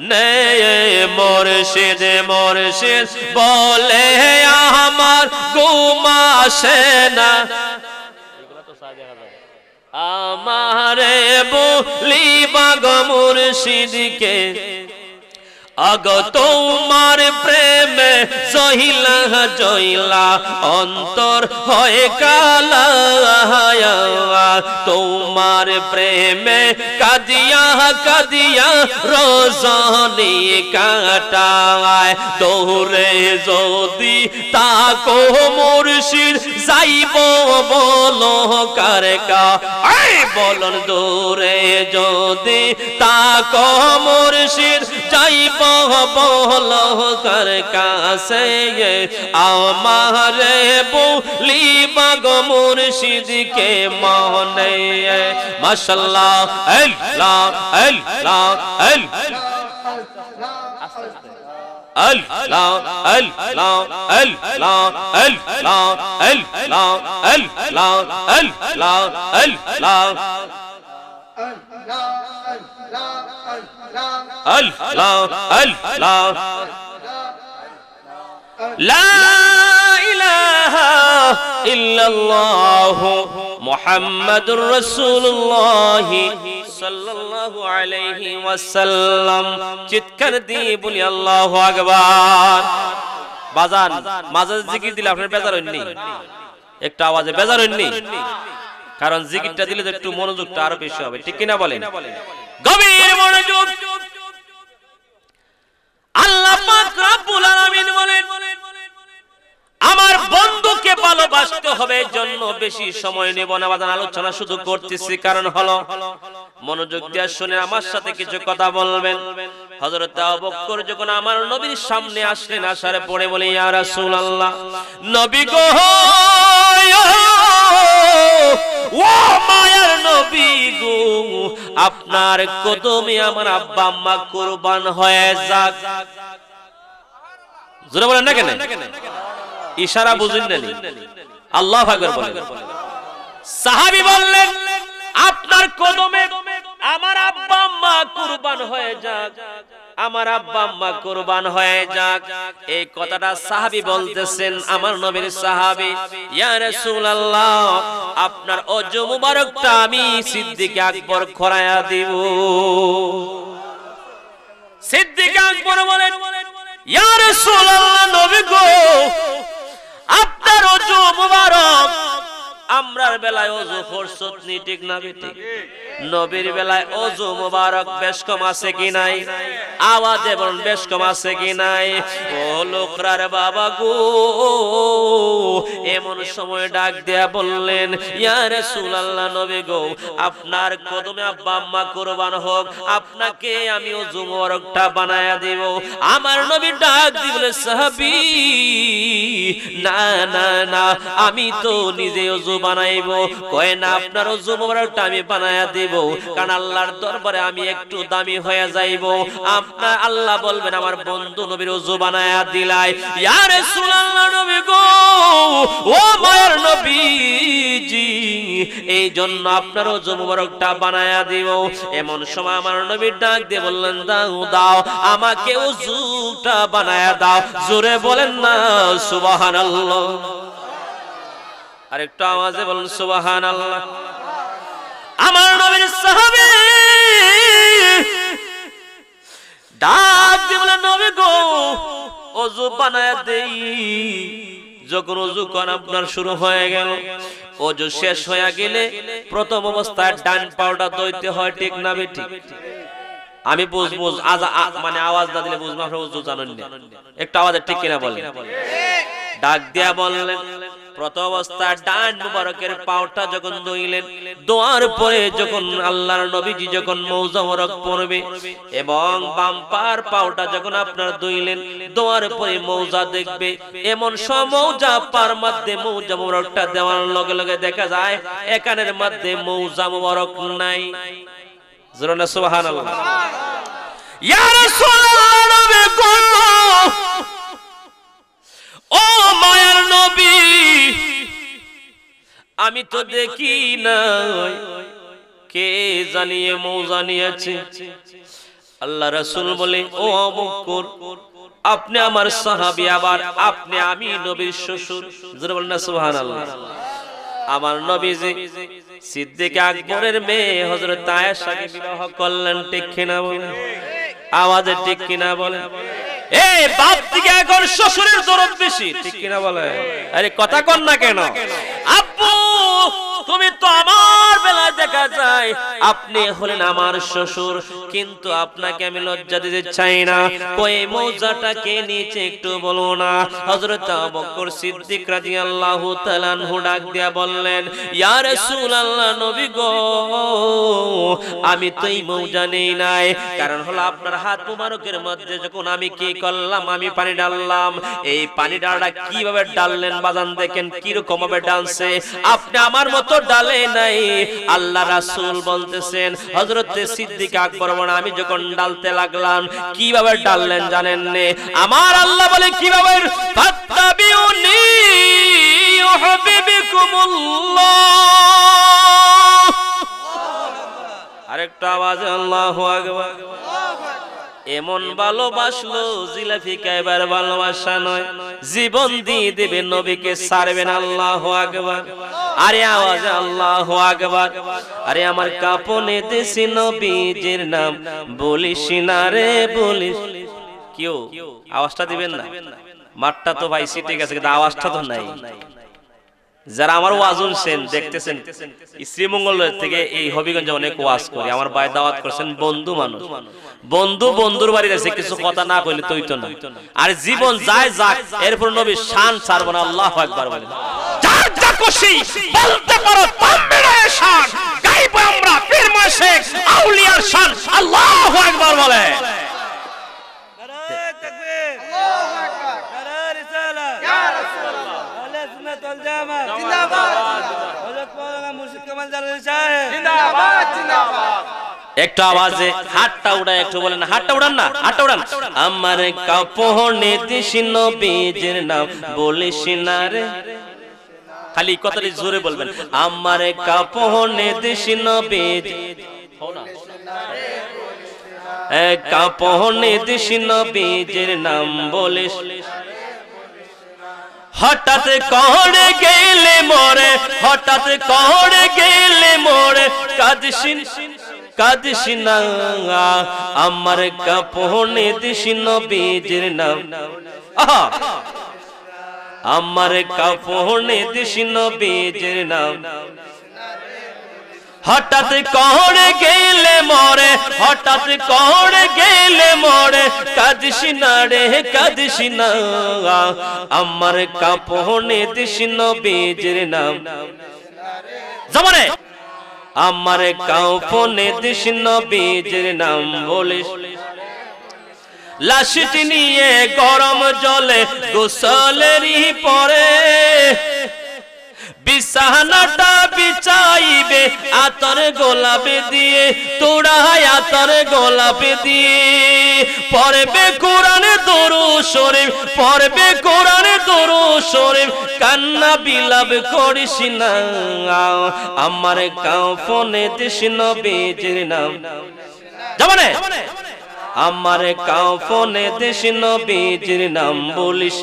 নে মুর্শিদ মুর্শিদ বলে আমার ঘুম আসে না আমারে বলিবা গো মুর্শিদকে আগ তোমার প্রেমে জহিলা জইলা অন্তর হয় কালা তোমার প্রেমে কাদিয়া কাদিয়া রজনী কাটায় দৌড়ে যদি তাকো মুর্শিদ যাইব বলো কার কা বলন দৌড়ে যদি তাকো মুর্শিদ যাইব বলো কার কাছে আমারে বলিবা গো মুর্শিদকে মনে মাশাআল্লাহ আল্লাহ আল্লাহ আল্লাহ আল্লাহ আল্লাহ আল্লাহ আল্লাহ আল্লাহ আল্লাহ আল্লাহ আল্লাহ আল্লাহ লা ইলাহা ইল্লাল্লাহ মুহাম্মাদুর রাসূলুল্লাহ সাল্লাল্লাহু আলাইহি ওয়াসাল্লাম চিৎকার দিয়ে বলি আল্লাহু আকবার বাজান মাঝে জিকির দিলে আপনার বেজার হয়নি একটা আওয়াজে বেজার হয়নি কারণ জিকিরটা দিলে একটু মনোযোগটা আরো বেশি হবে ঠিক কি না বলেন গভীর মনোযোগ আল্লাহ পাক রব্বুল আলামিন বলেন আমার বন্ধুকে ভালোবাসতে হবে জন্য বেশি সময় নেব না বাজান আলোচনা শুধু করতেছি কারণ হলো মনোযোগ দিয়ে শুনে আমার সাথে কিছু কথা বলবেন হযরত আবু বকর যখন আমার নবীর সামনে আসলেন আসার পরে বলে ইয়া রাসূলুল্লাহ নবী গো ও মায়ার নবী গো আপনার কদমে আমার আব্বা আম্মা কুরবান হয়ে যাক জোরে বলেন না কেন ইশারা বুঝেন না আল্লাহু আকবার বলেন সাহাবী বললেন আপনার কদমে আমার আব্বা আম্মা কুরবান হয়ে যাক আমার আব্বা আম্মা কুরবান হয়ে যাক এই কথাটা সাহাবী বলতেছেন আমার নবীর সাহাবী ইয়া রাসূলুল্লাহ আপনার ওযু মুবারকটা আমি সিদ্দিক আকবর খরায়া দিব সিদ্দিক আকবর বলেন ইয়া রাসূলুল্লাহ নবী গো আপনার ওযু মুবারক আমরার বেলায় ওযু ফরসত নি ঠিক না ঠিক নবীর বেলায় ওযু মুবারক বেশ কম আছে কি নাই আওয়াজে বলুন বেশ কম আছে কি নাই ও লোকরার বাবা গো এমন সময় ডাক দেয়া বললেন ইয়া রাসূলুল্লাহ নবী গো আপনার কদমে আব্বা আম্মা কুরবান হোক আপনাকে আমি ওযু মুবারকটা বানায়া দেব আমার নবী ডাক দিলে সাহাবী না না না আমি তো নিজে ওযু বানাইবো কয় না আপনার ওযু মুবারকটা আমি বানায়া দেব কারণ আল্লাহর দরবারে আমি একটু দামি হয়ে যাইবো আপনার আল্লাহ বলবেন আমার বন্ধু নবীর ওযু বানায়া দিলাই ইয়া রাসূলুল্লাহ নবী গো ও মায়ের নবীজি এই জন্য আপনার ওযু মুবারকটা বানায়া দিব এমন সময় আমার নবী ডাক দিয়ে বললেন দাও দাও আমাকে ওযুটা বানায়া দাও জোরে বলেন না সুবহানাল্লাহ আরেকটু আওয়াজে বলুন সুবহানাল্লাহ আমার নবীর সাহাবী ডাক দিয়ে বলেন নবী গো ওযু বানায়া দেই যখন ওযু করা আপনার শুরু হয়ে গেল ওযু শেষ হয়ে গেলে প্রথম অবস্থায় ডান পাওটা ধুইতে হয় ঠিক না ঠিক আমি বুঝবো মানে আওয়াজ না দিলে বুঝবো আপনারা ওযু জানেন না একটু আওয়াজে ঠিক কিনা বলেন ডাক দিয়া বললেন প্রথম অবস্থায় ডান মুবারকের পাওটা যখন ধুইলেন দোয়ার পরে যখন আল্লাহর নবীজি যখন মৌজা মুবারক পরবে এবং বাম পার পাওটা যখন আপনার ধুইলেন দোয়ার পরে মৌজা দেখবে এমন সব মৌজা পার মধ্যে মৌজা মুবারকটা দেওয়ার লগে লগে দেখা যায় একানের মধ্যে মৌজা মুবারক নাই জোরে না সুবহানাল্লাহ। ইয়া রাসূলুল্লাহ, নবী গো, ও মায়ার নবী, আমি তো দেখি না কে জানিয়ে মৌজা নিয়েছে। আল্লাহ রাসূল বলে, ও আবু বকর, আপনি আমার সাহাবী, আবার আপনি আমি নবীর শ্বশুর। জোরে বলেন না সুবহানাল্লাহ। আমার নবীজি সিদ্দিক আকবরের মেয়ে হযরত আয়েশাকে বিবাহ করলেন, ঠিক কিনা বলেন? আওয়াজে ঠিক কিনা বলেন? এই বাপ থেকে এখন শ্বশুরের দরদ বেশি, ঠিক কিনা বলে? আরে কথা কন না কেন? আব্বু, তুমি তো আমার বেলায় দেখা যায় আপনি হলেন আমার শ্বশুর, কিন্তু আপনাকে আমি লজ্জা দিতে চাই না। কই মৌজাটা কে নিচে একটু বলো না। হযরত আবু বকর সিদ্দিক রাদিয়াল্লাহু তাআলা আনহু ডাক দিয়া বললেন, ইয়া রাসূলুল্লাহ, নবী গো, আমি তো এই মৌজা নেই নাই। কারণ হলো আপনার হাত মুবারকের মধ্যে যখন আমি কি করলাম, আমি পানি ডাললাম। এই পানি ডালটা কিভাবে ডাললেন বাজান, দেখেন কি রকম ভাবে ডালছে। আপনি আমার মতো ডালে নাই। আল্লাহ রাসূল বলতেছেন, হযরত সিদ্দিক আকবর বলেন, আমি যখন ডালতে লাগলাম কিভাবে ডাললেন জানেন নে? আমার আল্লাহ বলে কিভাবে, ফাত্তাবিউনি ইউহিব্বুকুমুল্লাহ। আরেকটা আওয়াজে আল্লাহু আকবার। এমন ভালোবাসলো জিলাপি খাইবার ভালোবাসা নয়, জীবন দিয়ে দেবে নবীকে ছাড়বেন। আল্লাহু আকবার। আরে আওয়াজে আল্লাহু আকবার। আরে আমার কাপনে দেশি নবীজির নাম বলিস না রে, বলিস। কেউ আওয়াজটা দিবেন না? মাঠটা তো ভাই সিটে গেছে, কিন্তু আওয়াজটা তো নাই। যারা আমার ওয়াজ শুনছেন, দেখতেছেন, শ্রীমঙ্গল থেকে এই হবিগঞ্জে অনেক ওয়াজ করি। আমার ভাই দাওয়াত করছেন, বন্ধু মানুষ, বন্ধু বন্ধুর বাড়ি আছে, কিছু কথা না কইলে তুই তো না। আর জীবন যায় যাক, এরপর নবীর শান ছাড়বো না। আল্লাহু আকবার বলেন। যার যা খুশি বলতে পারো, তাম্বিরের শান গাইবো আমরা, পীর মুর্শিদ আউলিয়ার শান। আল্লাহু আকবার বলে। নারায়ে তাকবীর, আল্লাহু আকবার, নারায়ে রিসালাত, ইয়া রাসূলুল্লাহ, আহলে সুন্নাত ওয়াল জামাত জিন্দাবাদ, হযরত মাওলানা মুর্শিদ কামাল জালালী সাহেব জিন্দাবাদ, জিন্দাবাদ। একটু আওয়াজে হাতটা উড়ায় একটু বলেন, হাতটা উড়ান না, হাতটা উড়ান। আমার কাপনে দিছি নবীজির নাম বলিস না রে, খালি কথাটি জোরে বলবেন। আমার কাপনে দিছি নবীজি, কাপনে দিছি নবীজির নাম বলিস। হঠাৎ করে গেলে মোরে, হঠাৎ করে গেলে মোরে, কাঁদিস কাঁদিস না। আমার কাপনে দিছি নবীজির নাম, আমার কাপনে দিছি নবীজির নাম। হঠাৎ করে গেলে মোরে, হঠাৎ করে গেলে মোরে, কাঁদিস না রে, কাঁদিস না। আমার কাপনে দিছি নবীজির নাম। জমানে আমার কাপনে দিছি নবীজির নাম বলিস। লাশটি নিয়ে গরম জলে গোসলেরই পরে, বিছানাটা বিছাইবে আতর গোলাপে দিয়ে, তোড়ায় আতর গোলাপে দিয়ে। পড়বে কোরআনে দরুদ শরীফ, পড়বে কোরআনে দরুদ শরীফ, কান্না বিলাপ করিস না। আমার কাপনে দিছি নবীজির নাম। জামানে আমার কাপনে দিছি নবীজির নাম বলিস।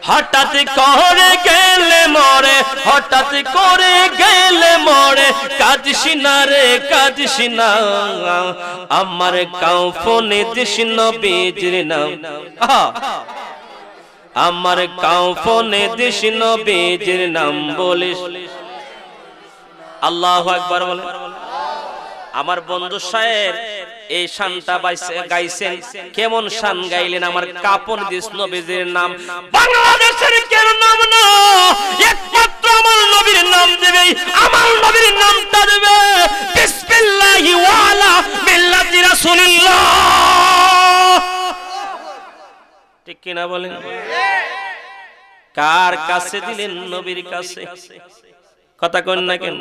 হঠাৎ করে গেলে মোরে, হঠাৎ করে গেলে মোরে, কাঁদিস না রে, কাঁদিস না। আমার কাপনে দিছি নবীজির নাম। আমার কাপনে দিছি নবীজির নাম বলিস। আল্লাহু আকবার বলে। আমার বন্ধু সাহেব এই শানটা গাইছেন, কেমন শান গাইলেন? আমার কাপন দিস নবীজির নাম। বাংলাদেশের কেন নাম না, একমাত্র আমার নবীর নাম দেবে, আমার নবীর নামটা দেবে বিসমিল্লাহি ওয়া আলা মিল্লাতি রাসূলিল্লাহ। ঠিক কিনা বলেন? কার কাছে দিলেন? নবীর কাছে। কথা কন না কেন?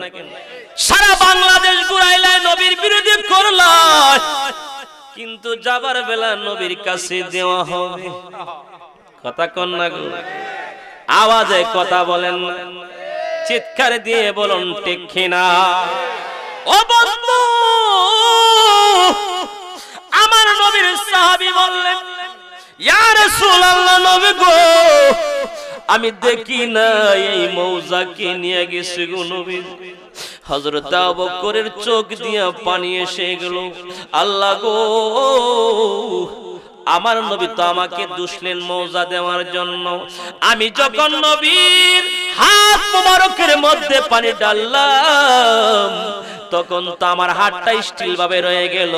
সারা বাংলাদেশ ঘুরাইলাই, নবীর বিরোধী করলাই, কিন্তু যাবার বেলা নবীর কাছে দেওয়া হবে। কথা কন না গো? আওয়াজে কথা বলেন না, চিৎকার দিয়ে বলুন ঠিক কিনা? ও বন্ধু, আমার নবীর সাহাবী বললেন, ইয়া রাসূলুল্লাহ, নবী গো, আমি দেখি না এই মৌজাকে নিয়ে গেছে গো নবী। হযরত আবু বকরের চোখ দিয়ে পানি এসে গেল। আল্লাহ গো, আমার নবী তো আমাকে দুষলেন মৌজা দেওয়ার জন্য। আমি যখন নবীর হাত মোবারকের মধ্যে পানি ঢাললাম, তখন তো আমার হাতটা স্টিল ভাবে রয়ে গেল।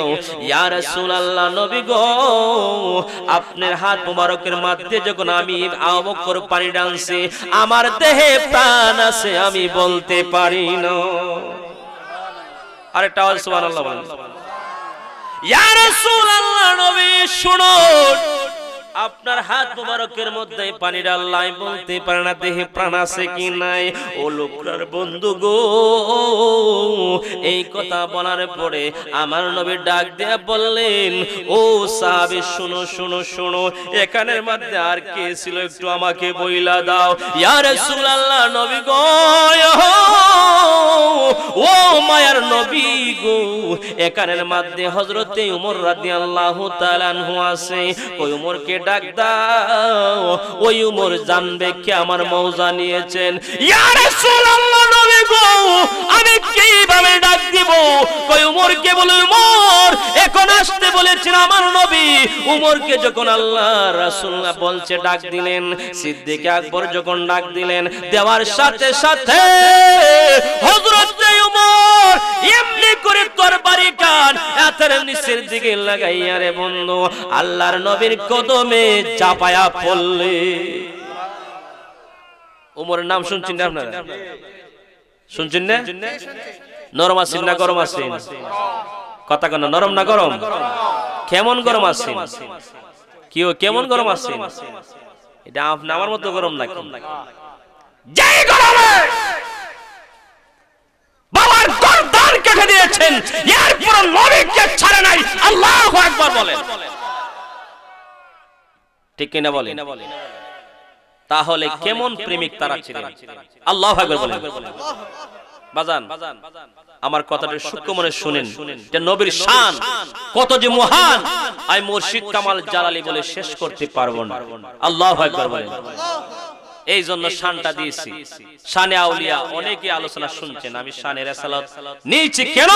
ইয়া রাসূলুল্লাহ, নবী গো, আপনার হাত মোবারকের মধ্যে যখন আমি আবু বকর পানি ঢালছি, আমার দেহে প্রাণ আছে, আমি বলতে পারি না। আরেকটা আওয়াজ সুবহানাল্লাহ বলেন। ইয়া রাসূলুল্লাহ, নবী শুনুন, আপনার হাত মোবারকের মধ্যে পানি ঢাললাই, বলতে পারে না দেহে প্রাণ আছে কি নাই। ও লোকটার বন্ধু গো, এই কথা বলার পরে আমার নবী ডাক দিয়ে বললেন, ও সাহাবী, শুনো শুনো শুনো, এখানের মধ্যে আর কে ছিল একটু আমাকে বইলা দাও। ইয়া রাসূলুল্লাহ, নবী গো, ও মায়ার নবী গো, এখানের মধ্যে হযরতে ওমর রাদিয়াল্লাহু তাআলা আনহু আছে। ওই ওমরকে ডাক দাও, ওই ওমর জানবে কে আমার মৌজা নিয়েছেন। ইয়া রাসূলুল্লাহ, নবী গো, আমি কিভাবে ডাক দিব? ওই ওমরকে বলে, ওমর এখন আসতে বলেছেন আমার নবী। ওমরকে যখন আল্লাহ রাসূলুল্লাহ বলছে ডাক দিলেন, সিদ্দিক আকবর যখন ডাক দিলেন, দেওয়ার সাথে সাথে হযরতে ওমর এমনি করে তরবারি কান হাতের নিচের দিকে লাগাইয়া রে বন্ধু আল্লাহর নবীর কদমে চাপায়া পড়লে। ওমরের নাম শুনছেন না আপনারা? শুনছেন না? নরম আছেন না গরম আছেন? কথা কেন, নরম না গরম? কেমন গরম আছেন? কেউ কেমন গরম আছেন? এটা আপনি আমার মতো গরম নাকি? যেই গরমে বাবার গর্দান কেটে দিয়েছেন, এরপর নবীকে ছাড়ে নাই। আল্লাহু আকবার বলেন, ঠিক কিনা বলেন? তাহলে কেমন প্রেমিক তারা ছিলেন? আল্লাহু আকবার বলেন। বাজান, আমার কথাটা সূক্ষ্ম মনে শুনেন, যে নবীর শান কত যে মহান, আমি মুর্শিদ কামাল জালালী বলে শেষ করতে পারবো না। আল্লাহু আকবার বলেন। এই জন্য শানটা দিয়েছি। শানে আউলিয়া অনেকে আলোচনা শুনছেন, আমি শানে রিসালাত নিয়েছি কেন?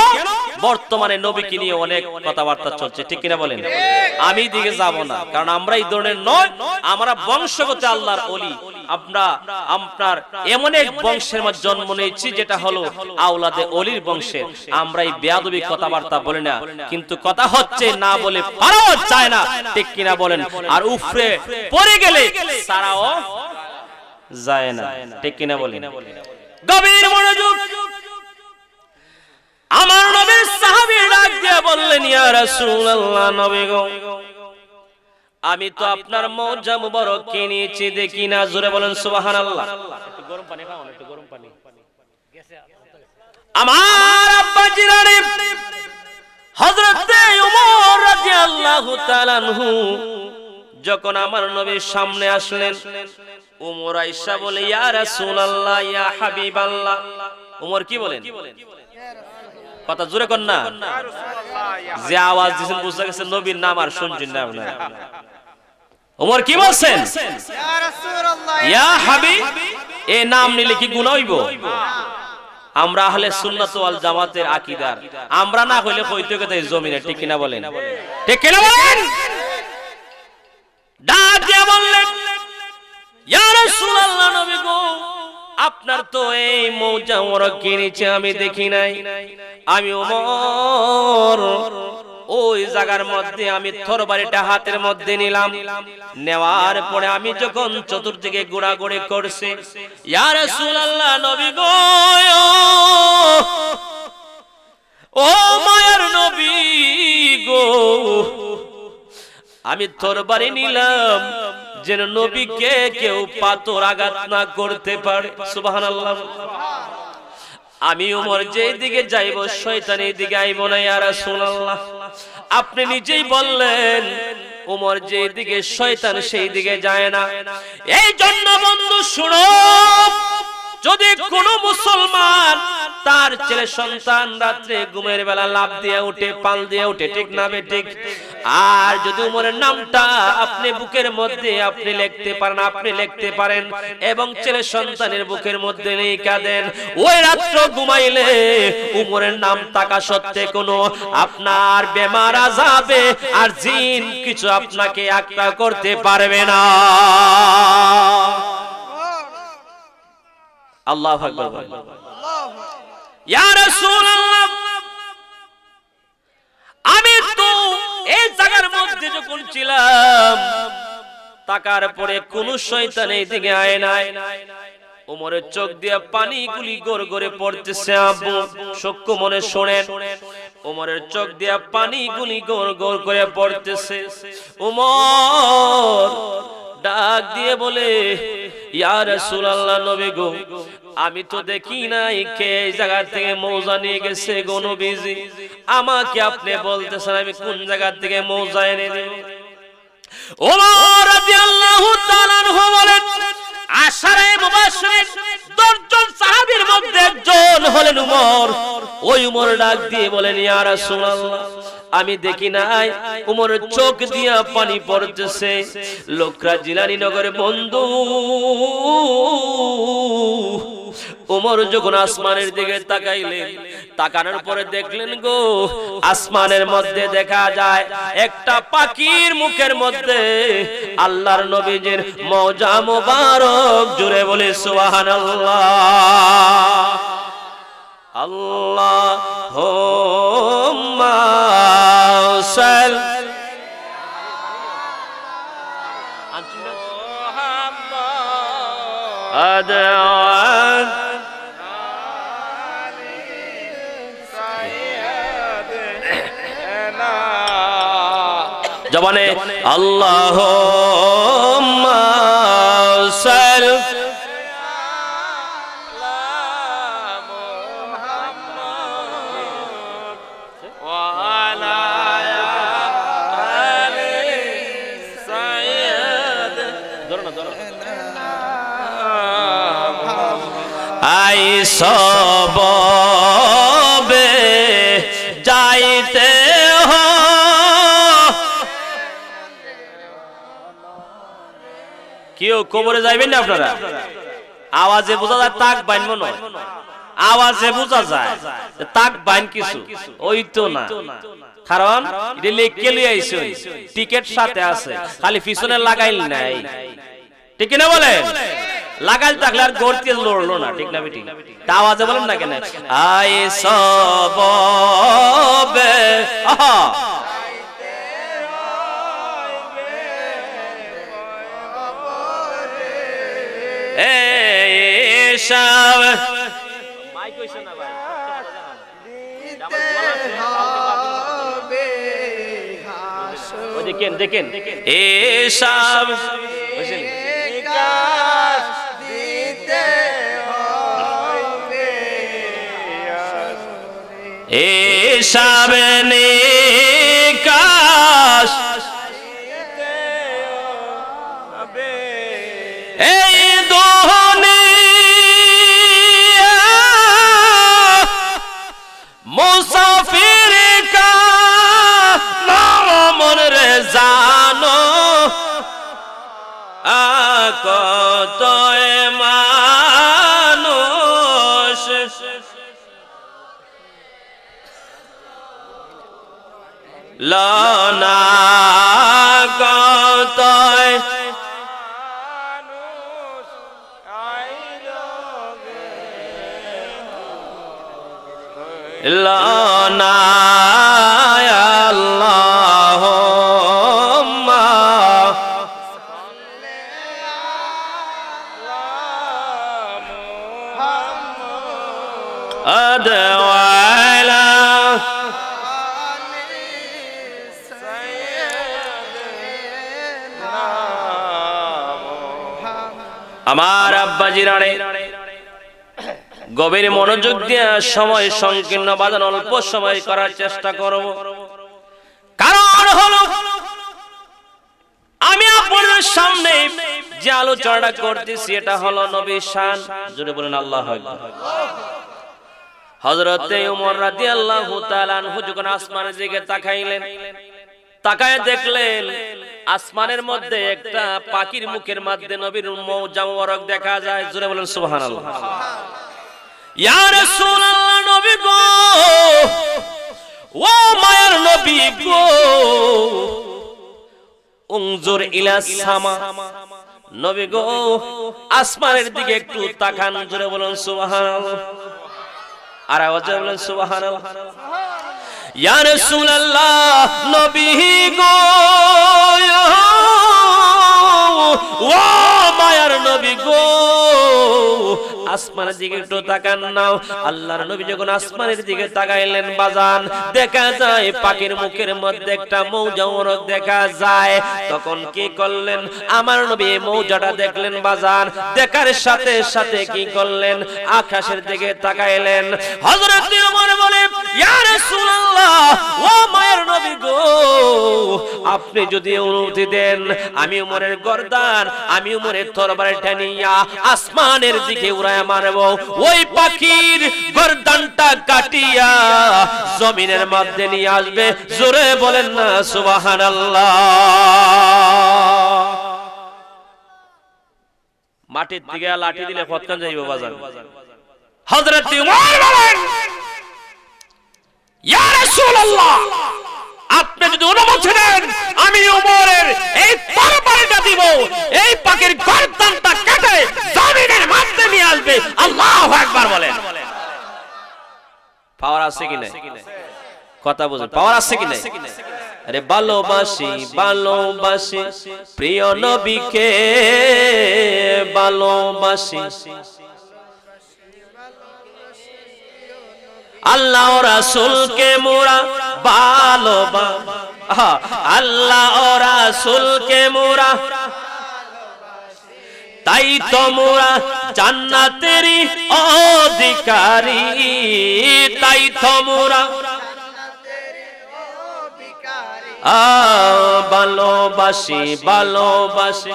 বর্তমানে নবীকে নিয়ে অনেক কথাবার্তা চলছে, ঠিক কিনা বলেন? আমি দিকে যাব না, কারণ আমরা এই ধরনের নয়, আমরা বংশগত আল্লাহর ওলি। আপনার এমন এক বংশের মধ্যে জন্ম নিয়েছি যেটা হলো আওলাদে ওলির বংশের। আমরা এই বেয়াদবি কথাবার্তা বলি না, কিন্তু কথা হচ্ছে না বলে পারাও যায় না, ঠিক কিনা বলেন? আর উফরে পড়ে গেলে সারাও যায় না, ঠিক কিনা বলেন? গভীর মনোযোগ। আমার নবীর সাহাবী ডাক দিয়ে বললেন, ইয়া রাসূলুল্লাহ, নবী গো, আমি তো আপনার মৌজা মুবারক কিনেছি, দেখি না। জোরে বলেন সুবহানাল্লাহ। একটু গরম পানি খাও, একটু গরম পানি। আমার আব্বা জিরানি হযরতে ওমর রাদিয়াল্লাহু তাআলা আনহু যখন আমার নবীর সামনে আসলেন, ওমর আয়েশা বলে, ইয়া রাসূলুল্লাহ, ইয়া হাবিবাল্লাহ। ওমর কি বলেন? কথা জোরে কর না, যে আওয়াজ দিছেন বুঝা গেছে নবীর নাম আর শুনছেন না আপনারা। ওমর কি বলছেন? ইয়া রাসূলুল্লাহ, ইয়া হাবিব। এই নাম নিলে কি গুনাহ হইব? আমরা আহলে সুন্নাত ওয়াল জামাতের আকীদার, আমরা না হইলে কইতে কইতে জমিনে, ঠিক কিনা বলেন? ঠিক কিনা বলেন? ডাক দিয়ে বললেন, ইয়া রাসূলুল্লাহ, নবী গো, আপনার তো এই মৌজা মুবারক কিনেছি, আমি দেখি নাই। আমি ওমর ওই জায়গার মধ্যে আমি তরবারিটা হাতের মধ্যে নিলাম। নেওয়ার পরে আমি যখন চতুর্দিকে ঘোরাঘুরি করছি, ইয়া রাসূলুল্লাহ, নবী গো, ও মায়ার নবী গো, আমি তরবারি নিলাম যেন নবীকে কেউ পাথর আঘাত না করতে পারে। সুবহানাল্লাহ। আমি উমর যেই দিকে যাইব শয়তান এই দিকে আইব না ইয়া রাসূলুল্লাহ। আপনি নিজেই বললেন উমর যেই দিকে শয়তান সেই দিকে যায় না। এই জন্য বন্ধু শুনো, যদি কোন মুসলমান তার ছেলে সন্তান রাত্রে ঘুমের বেলা লাফ দিয়ে উঠে পাল দিয়ে উঠে, ঠিক না বেঠিক? আর যদি উমরের নামটা আপনি বুকের মধ্যে আপনি লিখতে পারেন, আপনি লিখতে পারেন এবং ছেলে সন্তানের বুকের মধ্যে লিখা দেন, ওই রাত্র ঘুমাইলে উমরের নাম থাকা সত্ত্বে কোনো আপনার বেমার আযাবে আর জিন কিছু আপনাকে আক্রমণ করতে পারবে না। আল্লাহু আকবার। ইয়া রাসূলুল্লাহ, আমি তো এই জায়গার মধ্যে যখন ছিলাম তাকার পরে কোন শয়তান এই দিকে আয় নাই। ওমরের চোখ দিয়ে পানি গুলি গড় গড়ে পড়তেছে। আব্বু সূক্ষ্ম মনে শোনেন, ওমরের চোখ দিয়ে পানি গুলি গড় গড় করে পড়তেছে। ওমর ডাক দিয়ে বলে, ইয়া রাসূলুল্লাহ, নবী গো, আমি তো দেখি নাই কে এই জায়গা থেকে মৌজা নিয়ে গেছে গো নবীজি, আমাকে আপনি বলতেছেন আমি কোন জায়গা থেকে মৌজা এনে দেব? ওমর রাদিয়াল্লাহু তাআলা আনহু বলেন, আশারে মুবাশশিরিন 10 জন সাহাবীর মধ্যে একজন হলেন উমর। ওই উমর ডাক দিয়ে বলেন, ইয়া রাসূলুল্লাহ, আমি দেখি নাই। উমরের চোখ দিয়া পানি পড়তেছে। লোকরা জিলানী নগরে বন্ধু, উমর যখন আসমানের দিকে তাকাইলেন, তাকানোর পরে দেখলেন গো আসমানের মধ্যে দেখা যায় একটা পাখির মুখের মধ্যে আল্লাহর নবীজির মওজা মোবারক। জোরে বলে সুবহানাল্লাহ। আল্লাহুম্মা সাল্লি মুহাম্মাদ জবানে আল্লাহুম্মা সাল্লি আই সবে যাইতে কেউ কবরে যাইবেন না আপনারা? আওয়াজে বোঝা যায় তাক বাইন মনে হয়, আওয়াজে বোঝা যায় তাক বাইন কিছু ওই তো না। কারণ এটা লিখে লিয়ে আইছেন, টিকেট সাথে আছে, খালি পিছনে লাগাইল নাই, ঠিক না বলেন? লাগাল থাকলে আর গড়তে লড়লো না, ঠিক না বেটি? তা আওয়াজে বলেন না কেন? আই সবে আহা সব মাইক কইছে না ভাই, দেখেন দেখেন এসব এসব নিকাশ এই মুসাফির কা নাম রে জানো কত মানুষ লনা কত লনা আল্লাহুম্মা আদওয়ালা আমার আব্বা জিরানে গভীর মনোযোগ দিয়ে সময় সংকীর্ণ বাজান অল্প সময় করার চেষ্টা করব। কারণ হলো আমি আপনাদের সামনে যে আলোচনা করতেছি এটা হলো নবীর শান। জোরে বলেন আল্লাহু আকবার। হযরত ওমর রাদিয়াল্লাহু তাআলা আনহু যখন আসমানের দিকে তাকাইলেন, তাকায় দেখলেন আসমানের মধ্যে একটা পাখির মুখের মধ্যে নবীর মৌজা মোবারক দেখা যায়। জোরে বলেন সুবহানাল্লাহ। ইয়া রাসূলুল্লাহ, নবী গো, ও মায়ার নবী গো, উনজুর ইলা সামা, নবী গো আসমানের দিকে একটু তাকান। জোরে বলেন সুবহানাল্লাহ। আর আওয়াজে বলেন সুবহানাল্লাহ। ইয়া রাসূলুল্লাহ, নবী গো, ও মায়ার নবী গো, আসমানের দিকে একটু তাকান না। আল্লাহর নবী যখন আসমানের দিকে তাকাইলেন বাজান, দেখা যায় পাখির মুখের মধ্যে একটা মৌজা মোবারক দেখা যায়। তখন কি করলেন আমার নবী? এই মৌজাটা দেখলেন বাজান, দেখার সাথে সাথে কি করলেন? আকাশের দিকে তাকাইলেন। হযরত ওমর বলে, ইয়া রাসূলুল্লাহ, ও মায়ের নবী গো, আপনি যদি অনুমতি দেন আমি ওমরের গর্দান, আমি ওমরের তরবারি টানিয়া আসমানের দিকে উড়ায় মারব। ওই পাখির গর্দানটা কাটিয়া জমিনের মধ্যে নিয়ে আসবে। জোরে বলেন না সুবহানাল্লাহ। মাটির দিকে লাঠি দিলে ফতকান যাইব বাজান। হযরত ওমর বলেন, ইয়া রাসূলুল্লাহ, আপনি যদি অনুমতি দেন আমি ওমরের এই তরবারিটা দিব, এই পাখির গর্দানটা কেটে জমিনের মধ্যে নিয়ে আসবে। আল্লাহু আকবার বলেন। পাওয়ার আছে কি না? কথা বুঝুন, পাওয়ার আছে কি না? আরে ভালোবাসি ভালোবাসি প্রিয় নবীকে, ভালোবাসি আল্লাহ রাসূলকে মোরা ভালোবাসি, আল্লাহ রাসূলকে মোরা, তাই তো মোরা জান্নাতেরই অধিকারী, তাই তো মোরা ভালোবাসি ভালোবাসি,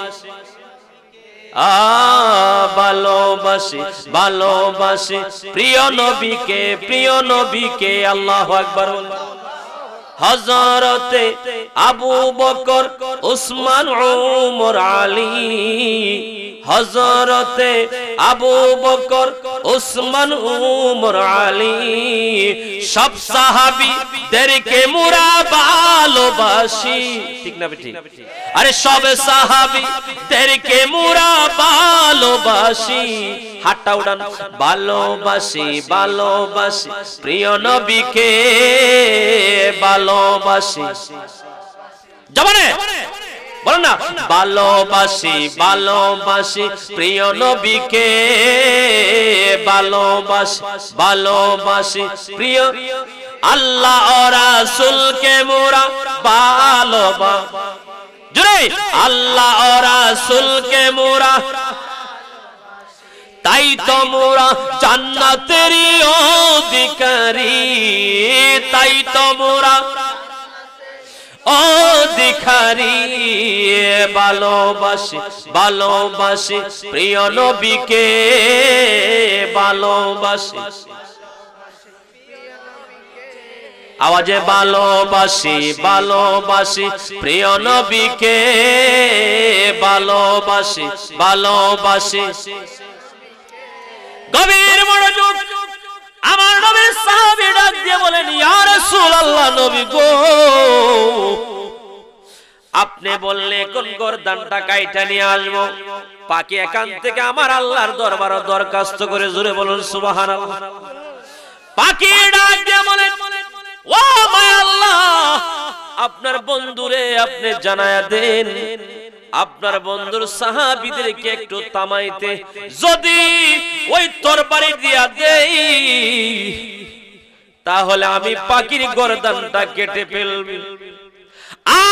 ভালোবাসি ভালোবাসি প্রিয় নবীকে, প্রিয় নবীকে। আল্লাহু আকবার। হযরতে আবু বকর, উসমান, উমর, আলী, হযরতে আবু বকর, উসমান, উমর, আলী, সব সাহাবীদেরকে মোরা ভালোবাসি। ঠিক না ঠিক? আরে সব সাহাবীদেরকে মোরা ভালোবাসি। হাতটা উড়ান। ভালোবাসি ভালোবাসি প্রিয় নবীকে, ভালোবাসি। জবানে বলেন না, ভালোবাসি ভালোবাসি প্রিয় নবীকে, ভালোবাসি ভালোবাসি প্রিয় আল্লাহ রাসূলকে মোরা ভালোবাসি। জোরে, আল্লাহ রাসূলকে মোরা, তাই তো মোরা জান্নাতেরই অধিকারী, তাই তো মোরা অধিকারী। ভালোবাসি ভালোবাসি প্রিয় নবীকে, ভালোবাসি। আওয়াজে ভালোবাসি ভালোবাসি প্রিয় নবীকে, ভালোবাসি ভালোবাসি। গভীর মনোযোগ। আমার নবীর সাহাবী ডাক দিয়ে বলেন, ইয়া রাসূলুল্লাহ, নবী গো, আপনি বললে কোন গর্দানটা কাইটা নিয়ে আসবো? পাখি এখান থেকে আমার আল্লাহর দরবারে দরখাস্ত করে। জোরে বলুন সুবহানাল্লাহ। পাখি ডাক দিয়ে বলেন, ও মায় আল্লাহ, আপনার বন্ধুরে আপনি জানায়া দেন, আপনার বন্ধুর সাহাবীদেরকে একটু থামাইতে, যদি ওই তরবারি দিয়া দেই তাহলে আমি পাখির গর্দানটা কেটে ফেলব,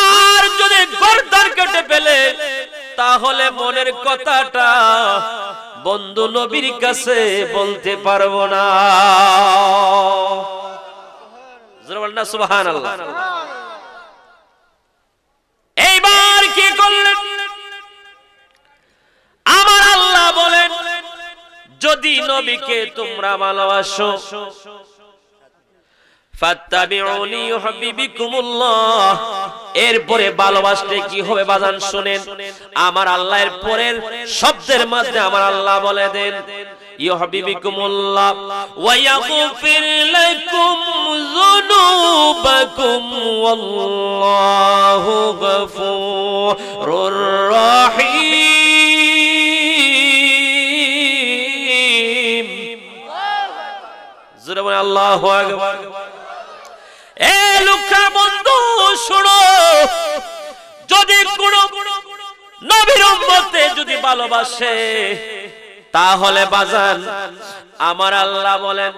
আর যদি গর্দান কেটে ফেলে তাহলে মনের কথাটা বন্ধু নবীর কাছে বলতে পারবো না। জোরে বলেন না সুবহানাল্লাহ। এইবার কি করলেন? আমার আল্লাহ বলেন, যদি নবীকে তোমরা ভালোবাসো, ফাত্তাবিউনি ইউহিব্বুকুমুল্লাহ, এরপরে ভালোবাসলে কি হবে বাজান শুনেন। আমার আল্লাহর পরের শব্দের মধ্যে আমার আল্লাহ বলে দেন, ইউহিব্বুকুমুল্লাহ ওয়া ইয়াগফির লাকুম যুনুবাকুম ওয়াল্লাহু গফুরুর রহিম। জোরে বলেন আল্লাহু আকবার। এ লোকা বন্ধু শুনো, যদি কোন নবীর উম্মতে যদি ভালোবাসে, তাহলে বাজান আমার আল্লাহ বলেন,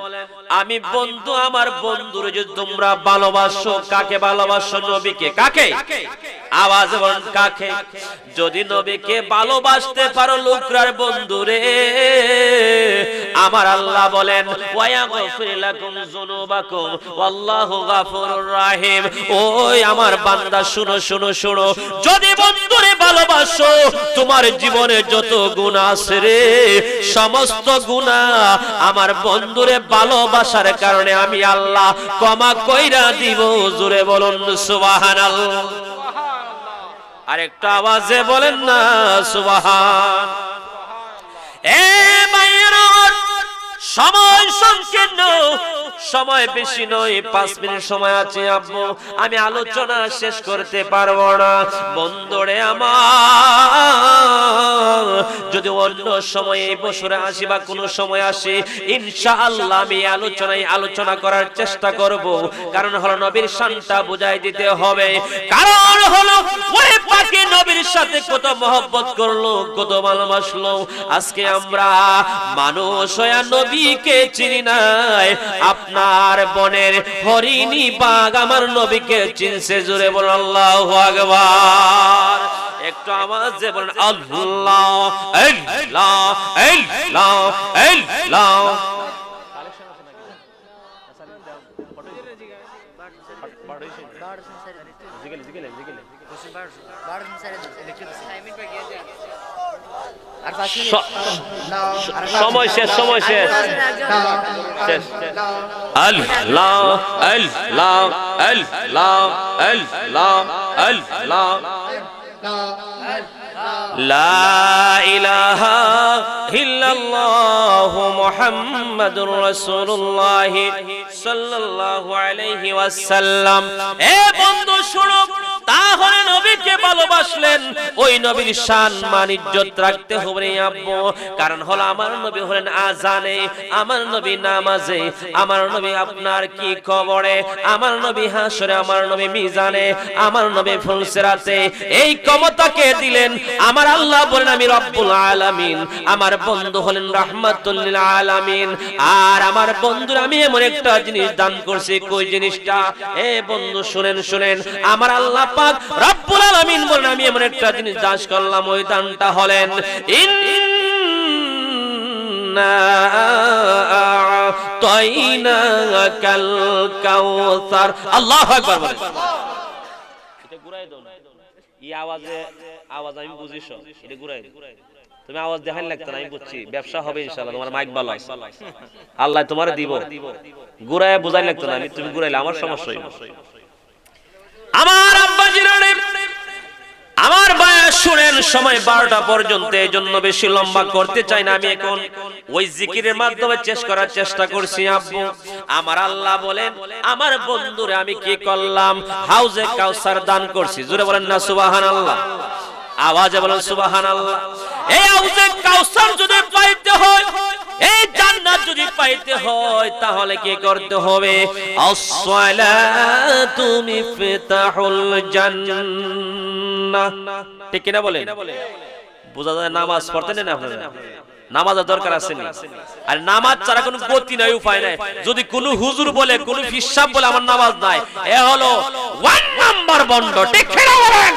আমি বন্ধু আমার বন্ধুরে যদি তোমরা ভালোবাসো, কাকে ভালোবাসো? নবীকে। কাকে? আওয়াজ বলেন কাকে? যদি নবীকে ভালোবাসতে পারো লোকরার বন্ধুরে, আমার আল্লাহ বলেন ওয়ায়াগফির লাকুম যুনুবাকুম ওয়াল্লাহু গফুরুর রহিম। ওই আমার বান্দা শুনো শুনো শুনো, যদি বন্ধুরে ভালোবাসো, তোমার জীবনে যত গুনাহ আছে রে, সমস্ত গুনাহ আমার বন্ধুরে ভালোবাসার কারণে আমি আল্লাহ ক্ষমা কইরা দিব। জোরে বলুন সুবহানাল্লাহ। আরেকটা আওয়াজে বলেন না সুবহান। এ মায়েরা, সময় সংকীর্ণ, সময় বেশি নয়, 5 মিনিট সময় আছে আব্বু, আমি আলোচনা শেষ করতে পারবো না। বন্ধুরে আমার, যদি অন্য সময়ে এই বছরে আসি বা কোনো সময় আসি, ইনশাআল্লাহ আমি আলোচনা করার চেষ্টা করব। কারণ হলো নবীর শানটা বুঝাই দিতে হবে। কারণ হলো ওই পাকে নবীর সাথে কত মহব্বত করলো, কত ভালোবাসলো। আজকে আমরা মানুষ হয়ে নবীকে চিনি নাই। আপনার বনের হরিণী বাঘ আমার নবীকে চিনছে। জোরে বলেন আল্লাহু আকবার। একটু আওয়াজে বলেন আল্লাহ আল্লাহ আল্লাহ আল্লাহ। সময় শেষ, সময় শেষ। আল্লাহ আল্লাহ আল্লাহ আল্লাহ আল্লাহ লা ইলাহা ইল্লাল্লাহু মুহাম্মাদুর রাসূলুল্লাহ সাল্লাল্লাহু আলাইহি ওয়াসাল্লাম। এ বন্ধু শুনো, তাহলে নবীকে ভালোবাসলেন, ওই নবীর শান মান ইজ্জত রাখতে হবে আব্বু। কারণ হলো আমার নবী হলেন আজানে, আমার নবী নামাজে, আমার নবী আপনার কি কবরে, আমার নবী হাসরে, আমার নবী মিজানে, আমার নবী ফুলসিরাতে। এই ক্ষমতাকে দিলেন আমার আল্লাহ। বলেন আমি রব্বুল আলামিন। আমার বন্ধু হলেন রাহমাতুল লিল আলামিন। আর আমার বন্ধুর আমি এমন একটা জিনিস দান করছি। কই জিনিসটা? এ বন্ধু শুনেন শুনেন, আমার আল্লাহ পাক রব্বুল আলামিন বলেন আমি এমন একটা জিনিস দান করলাম। ওই দানটা হলেন ইন্না আ'তাইনাকাল কাউসার। আল্লাহু আকবার বলেন। এটা ঘুরাই দাও না, এই আওয়াজ আমি বুঝিস, এটা ঘুরাই দাও। তুমি আওয়াজ দেখাই লাগতো না, আমি বুঝছি। ব্যবসা হবে ইনশাআল্লাহ, তোমার মাইক ভালো আছে, আল্লাহ তোমারে দিব। ঘুরায় বুঝাই লাগতো না, তুমি ঘুরাইলে আমার সমস্যা হইব। আমার আব্বা জিরানে, আমার বয়স শুনেন, সময় 12টা পর্যন্ত, এই জন্য বেশি লম্বা করতে চাই না। আমি এখন ওই জিকিরের মাধ্যমে শেষ করার চেষ্টা করছি আব্বু। আমার আল্লাহ বলেন আমার বন্ধুরে আমি কি করলাম? হাউজে কাউসার দান করছি। জোরে বলেন না সুবহানাল্লাহ। আওয়াজে বলেন সুবহানাল্লাহ। এই হাউজে কাউসার যদি পাইতে হয়, এই জান্নাত যদি পাইতে হয়, তাহলে কি করতে হবে? আসসালাতু মিফতাহুল জান্নাহ। ঠিক কি না বলেন? বোঝা যায় নামাজ পড়তে নেন আপনারা? নামাজের দরকার আছে না? আর নামাজ ছাড়া কোনো গতি নাই, উপায় নাই। যদি কোনো হুজুর বলে, কোনো ফিসাব বলে আমার নামাজ নাই, এ হলো 1 নাম্বার বন্ড। ঠিক কি না বলেন?